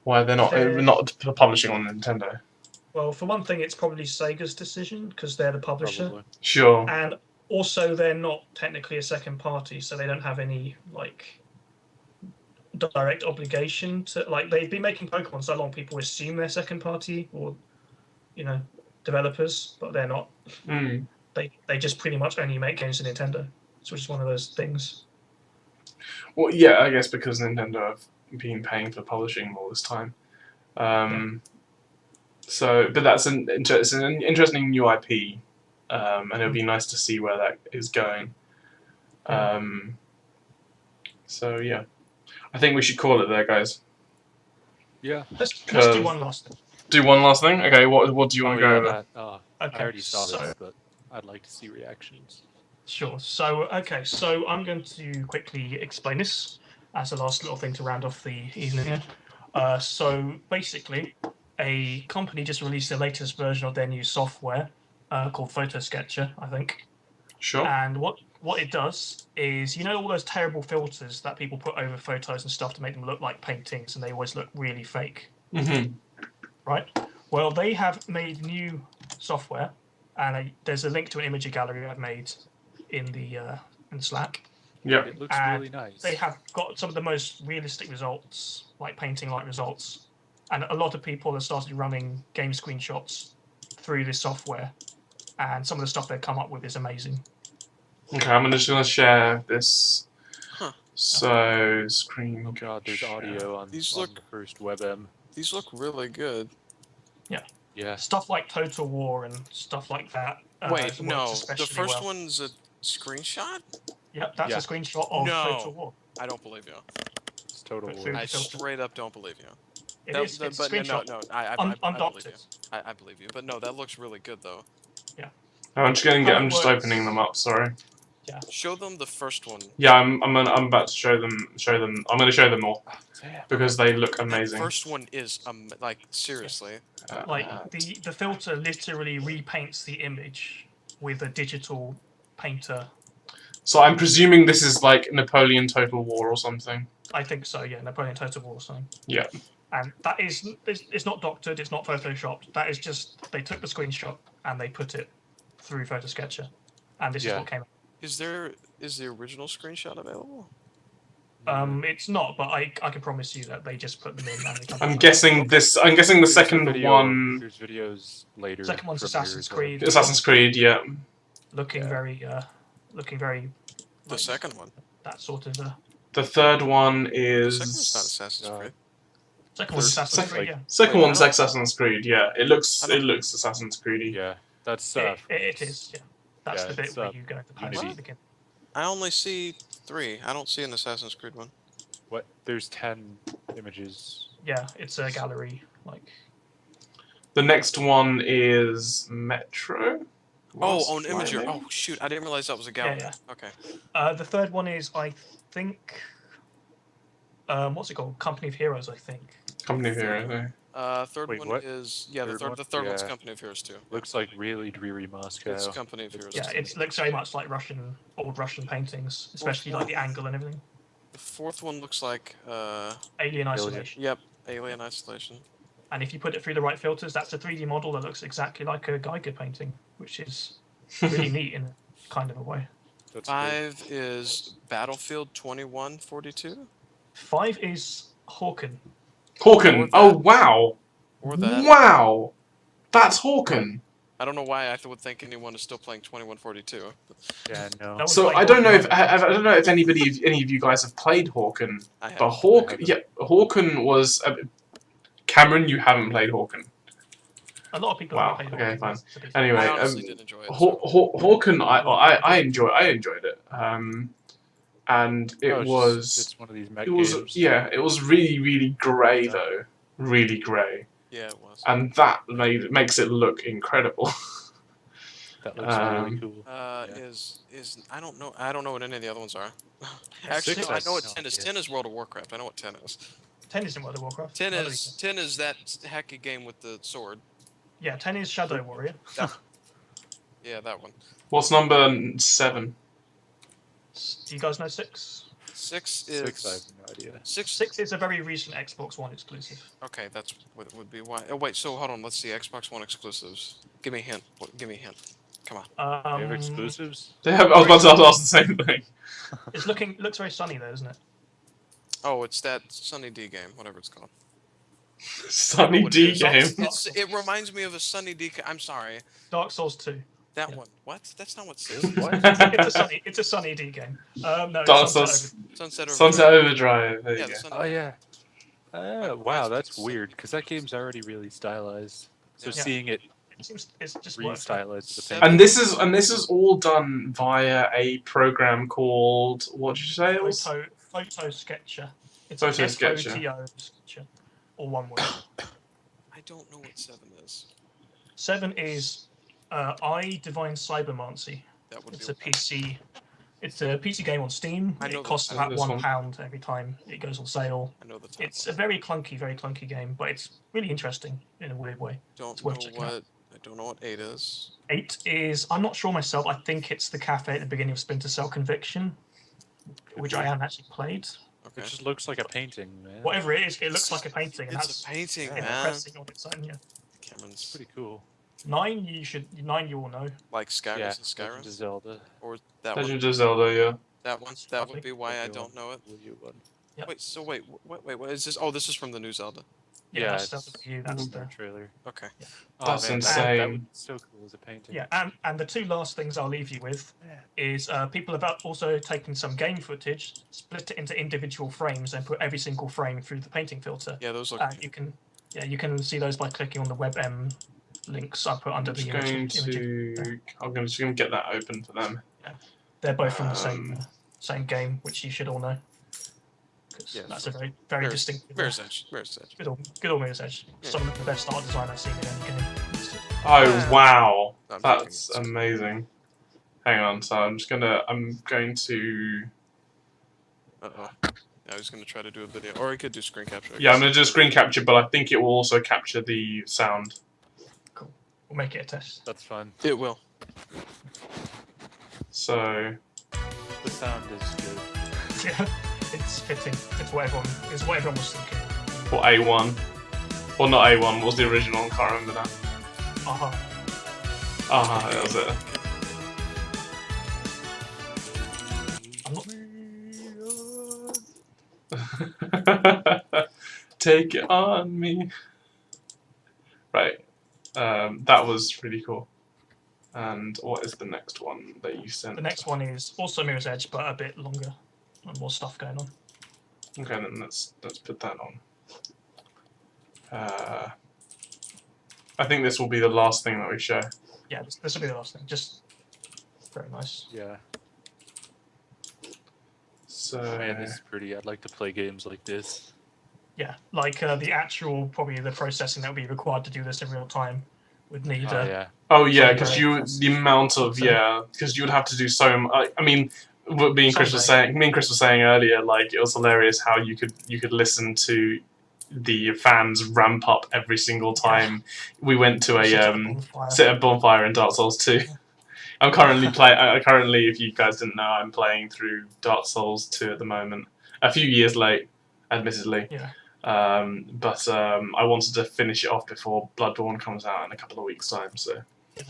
Why they're not publishing on Nintendo. Well, for one thing, it's probably Sega's decision because they're the publisher. Probably. Sure. And also, they're not technically a second party, so they don't have any like direct obligation to like. They've been making Pokemon so long, people assume they're second party or developers, but they're not. Mm. They just pretty much only make games for Nintendo, so it's just one of those things. Well, yeah, I guess because Nintendo have been paying for publishing all this time. So, but it's an interesting new IP, and it would be nice to see where that is going. So yeah, I think we should call it there, guys. Yeah. Let's do one last thing. Do one last thing. Okay, what do you want to go over? That, I Okay, already saw so- this, but I'd like to see reactions. Sure. So I'm going to quickly explain this as a last little thing to round off the evening here. So basically, a company just released the latest version of their new software called Photosketcher, I think. Sure. And what it does is, all those terrible filters that people put over photos and stuff to make them look like paintings, and they always look really fake, Mm-hmm. right? Well, they have made new software, and there's a link to an imagery gallery I've made in the Slack. Yeah. It looks And really nice. They have got some of the most realistic results, like painting-like results, and a lot of people have started running game screenshots through this software, and some of the stuff they've come up with is amazing. Okay, I'm just gonna share this. Huh. So screen. Oh god, there's share. audio on, These on look- the first WebM. These look really good. Yeah. Stuff like Total War and stuff like that. Wait, works no. The especially first well. one's a screenshot? Yep, that's Yeah. a screenshot of No. Total War. I don't believe you. It's total But war. through- I filter. straight up don't believe you. It's a but screenshot. no, I believe Undoctored. you. I believe you. But no, that looks really good though. I'm just gonna How I'm it just works- opening them up. Sorry. Show them the first one. Yeah, I'm about to show them. I'm gonna show them all Oh, damn. because they look The amazing. first one is like seriously. Like the filter literally repaints the image with a digital painter. So I'm presuming this is like Napoleon Total War or something. I think so, yeah, Napoleon Total War or something. Yeah. And that is, it's not doctored, it's not photoshopped. That is just, they took the screenshot and they put it through Photosketcher. And this is Yeah. what came out. Is the original screenshot available? It's not, but I can promise you that they just put them in. And they come I'm out. guessing this. I'm guessing the There's a second video- one, There's videos later. Second one's from Assassin's yours, Creed. Assassin's Creed. Yeah. Looking Yeah. very, The like, second one. that sort of. The third one The is. second one's not Assassin's Creed. Second one's Third- Assassin's Creed. like- Yeah, Second Wait, I one's don't- Assassin's Creed. Yeah, it looks. I don't- It looks Assassin's Creedy. Yeah, that's it is. Yeah, that's yeah, the bit it's, where you go into palace Unity. at the beginning. I only see 3. I don't see an Assassin's Creed one. what. There's 10 images. Yeah, it's a gallery. Like, The next one is Metro. Oh, Last on Imager. Friday? Oh, shoot. I didn't realize that was a gallery. Yeah, Okay. the third one is, I think, what's it called? Company of Heroes, I think. Company of Heroes. Third Wait, one what? is the Third third. one? The third one's Yeah. Company of Heroes too. Looks like really dreary Moscow. It's Company of Heroes. Yeah, too. it looks very much like old Russian paintings, especially like the angle and everything. The fourth one looks like Alien Isolation. yep, Alien Isolation. And if you put it through the right filters, that's a 3D model that looks exactly like a Geiger painting, which is really neat in kind of a way. That's good. 5 is Battlefield 2142. 5 is Hawken. Hawken. Or Oh that. wow. Or that. Wow. That's Hawken. I don't know why I would think anyone is still playing 2142. Yeah, no. That was So like I don't know if Hawken. I don't know if any of you guys have played Hawken, I have. but Hawken was. Cameron, you haven't played Hawken. A lot of people Wow, have played okay, Hawken. fine. to be fair. Anyway, I honestly did enjoy it. Hawken, I enjoyed it. And it Oh, was It's one of these mech it was games. it was really grey though, really grey, Yeah, it was. and that makes it look incredible. That looks really Um, cool. Is I don't know what any of the other ones are. Yeah, Actually, six no, I know what is- 10 is. yeah. 10 is World of Warcraft. I know what 10 is. 10 isn't World of Warcraft. 10 None of is these 10 is that hacky game with the sword. Yeah, 10 is Shadow Warrior. Yeah, that one. What's number 7? Do you guys know 6? 6 is 6, I have no idea. 6. 6 is a very recent Xbox One exclusive. Okay, that's what would be why. Oh wait, so hold on. Let's see. Xbox One exclusives. Give me a hint. Give me a hint. Come on. They have exclusives? I was about to ask the same thing. Looks very sunny though, isn't it? Oh, it's that Sunny D game, whatever it's called. Sunny what it D is. game. It reminds me of a Sunny D. I'm sorry. Dark Souls 2. That Yeah. one. What? That's not what. It's a sunny D game. No, Dark it's Souls, Sunset Sunset Overdrive. There Yeah, you the go. Sunny Oh, yeah. Like, Wow, why that's is it weird, because that game's already really stylized. So Yeah. seeing it It's just works. re-stylized with the Seven- paint. And this is all done via a program called, what did you say it was? Photo Sketcher. It's Photo Sketcher. Photo Sketcher, or one word. I don't know what 7 is. 7 is I Divine Cybermancy. That would It's be. a PC. It's a PC game on Steam. I know It costs this- about this one. £1 every time it goes on sale. I know the title. It's a very clunky game, but it's really interesting in a weird way. Don't it's know worth checking out. what. I don't know what 8 is. 8 is, I'm not sure myself, I think it's the cafe at the beginning of Splinter Cell Conviction, which I haven't actually played. Okay. It just looks like a painting, man. Whatever it is, it looks like a painting, and It's that's a painting, yeah, man. impressive on its own, yeah. Cameron's Pretty cool. 9, you all know. like Skyrim. Yeah, Is it Legend Skyrim of Zelda. or that one? Legend of Zelda, yeah. That one. That would be why I Wii don't know it. one, Wii one. Yep. Wait. So wait. What is this? Oh, this is from the new Zelda. Yeah, Yeah, that's it's- Zelda for you, that's Their the... trailer. Okay. Oh, That's man, insane. That would be so cool as a painting. Yeah, and the 2 last things I'll leave you with is people have also taken some game footage, split it into individual frames, and put every single frame through the painting filter. Yeah, those look. You can see those by clicking on the WebM links I put under the image. I'm just going to get that open for them. They're both from the same game, which you should all know. 'Cause Yeah, that's a very distinctive. Mirror's Edge. Mirror's Edge. Good old Mirror's Edge. Yeah. Some of the best art design I've seen in any game. Oh Yeah. wow, I'm that's joking. amazing. Hang on, so I'm going to. Uh-oh. I was gonna try to do a video, or I could do screen capture. I Yeah, I'm guess. going to do a screen capture, but I think it will also capture the sound. We'll make it a test. That's fun. It will. So The sound is good. Yeah, it's fitting. It's what everyone was thinking. for A1, well not A1, what was the original? I can't remember that. That was it. I'm not. Take it on me. Right. That was really cool. And what is the next one that you sent? The next one is also Mirror's Edge, but a bit longer and more stuff going on. Okay, then let's put that on. I think this will be the last thing that we show. Yeah, this will be the last thing. Just very nice. Yeah. So Man, this is pretty. I'd like to play games like this. Yeah, like the actual, probably the processing that would be required to do this in real time would need. Oh yeah. oh yeah, Some because very the amount of because you would have to do so. I mean, what me and Chris was saying earlier, like it was hilarious how you could listen to the fans ramp up every single time we went to set a bonfire in Dark Souls 2. I'm currently currently, if you guys didn't know, I'm playing through Dark Souls 2 at the moment. A few years late, admittedly. Yeah. But I wanted to finish it off before Bloodborne comes out in a couple of weeks' time. So. Yeah.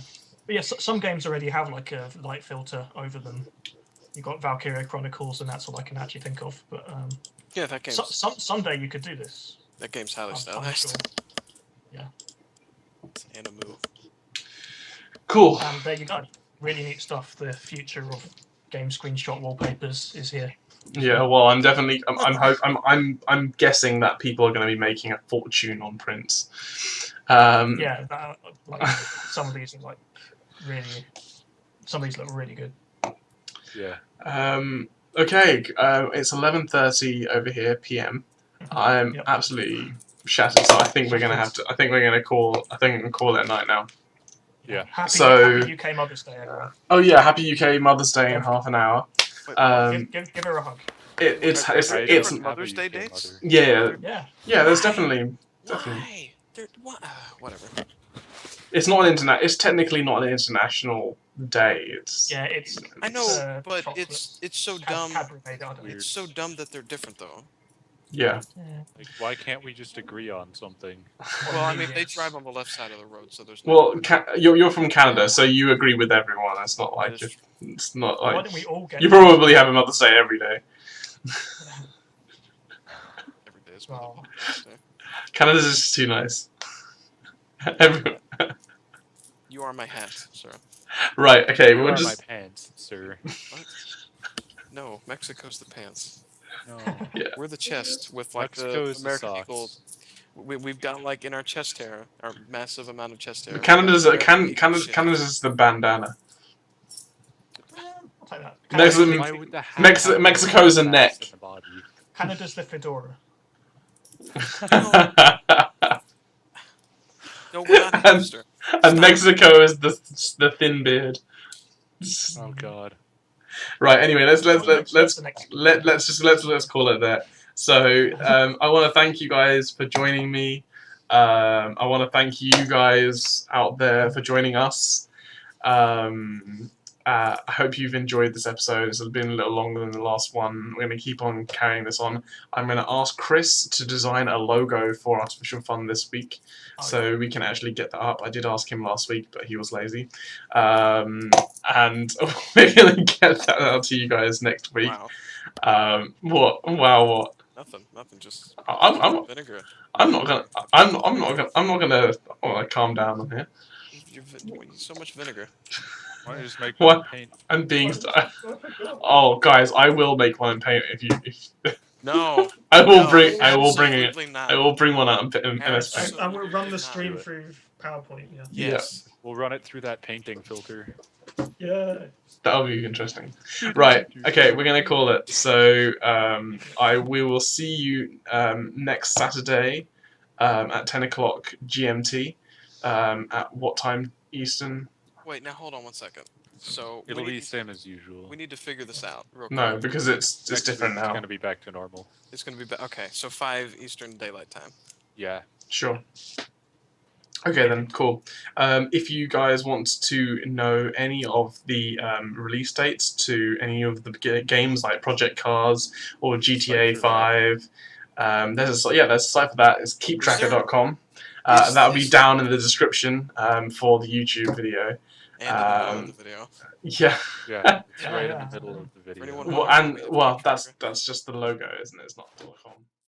But yeah, some games already have like a light filter over them. You've got Valkyria Chronicles, and that's all I can actually think of. But yeah, that game. Someday you could do this. That game's highly I'm stylized. sure. Yeah. And a move. Cool. And there you go. Really neat stuff. The future of game screenshot wallpapers is here. Yeah, well, I'm definitely. I'm guessing that people are going to be making a fortune on prints. Yeah, like, some of these are like really. Some of these look really good. Yeah. Okay, it's 11:30 over here p.m. I'm absolutely shattered, so I think we're gonna have to. I think we're gonna call it a night now. Yeah. Happy UK Mother's Day, everyone. Oh yeah, happy UK Mother's Day in half an hour. Wait, give her a hug. It's Mother's Day dates. Yeah. There's definitely. Why? Whatever. It's not an It's technically not an international day. It's I know, but chocolate. it's so dumb. Cadbury, It's so dumb that they're different, though. Yeah. Like, why can't we just agree on something? Well, I mean, they drive on the left side of the road, so there's. Well, you're from Canada, so you agree with everyone. It's not like it's not like why don't we all get? You probably have a Mother's Day every day. Every day is Oh. Mother's Day. Canada's just too nice. Everyone. You are my hat, sir. Right. Okay. Where We'll are just. my pants, sir? What? No, Mexico's the pants. No. Yeah. We're the chest with like Mexico's the American the Eagle. socks. We've got like in our chest hair, our massive amount of chest hair. Canada's American Eagle shit. Canada's the bandana. I'll take that. Why would the hat Mexico's a neck. in the body? Canada's the fedora. No, we're not hipster. And Mexico is the thin beard. Oh God. Right. Anyway, let's call it that. So I want to thank you guys for joining me. I want to thank you guys out there for joining us. I hope you've enjoyed this episode. It's been a little longer than the last one. We're going to keep on carrying this on. I'm going to ask Chris to design a logo for Artificial Fun this week, so we can actually get that up. I did ask him last week, but he was lazy. And we're going to get that out to you guys next week. Wow. What? Wow, what? Nothing. Just vinegar. I'm not gonna calm down on here. You so much vinegar. Why don't you just make What? paint? I'm being. Oh, guys, I will make one and paint it if. No. I will No, bring it. absolutely not. I will bring one out and MS Paint. Absolutely. And we'll run the not. stream through PowerPoint. Yeah. Yes. We'll run it through that painting filter. Yeah. That'll be interesting. Right. Okay, we're gonna call it. So we will see you next Saturday at 10 o'clock GMT. At what time Eastern? Wait, now hold on 1 second. So It'll be same as usual. we need to figure this out real quick. No, because it's Next different week now. It's gonna be back to normal. It's gonna be okay. So 5 Eastern Daylight Time. Yeah. Sure. Okay then, cool. If you guys want to know any of the release dates to any of the games like Project Cars or GTA 5, there's a site for that. It's KeepTrackr.com. That'll be down in the description for the YouTube video. And in the middle of Um, the video. Yeah. Yeah, it's Yeah, right in yeah. the middle of the video. anyone Well, wondering, and it's well, KeepTrackr. that's just the logo, isn't it? It's not .com.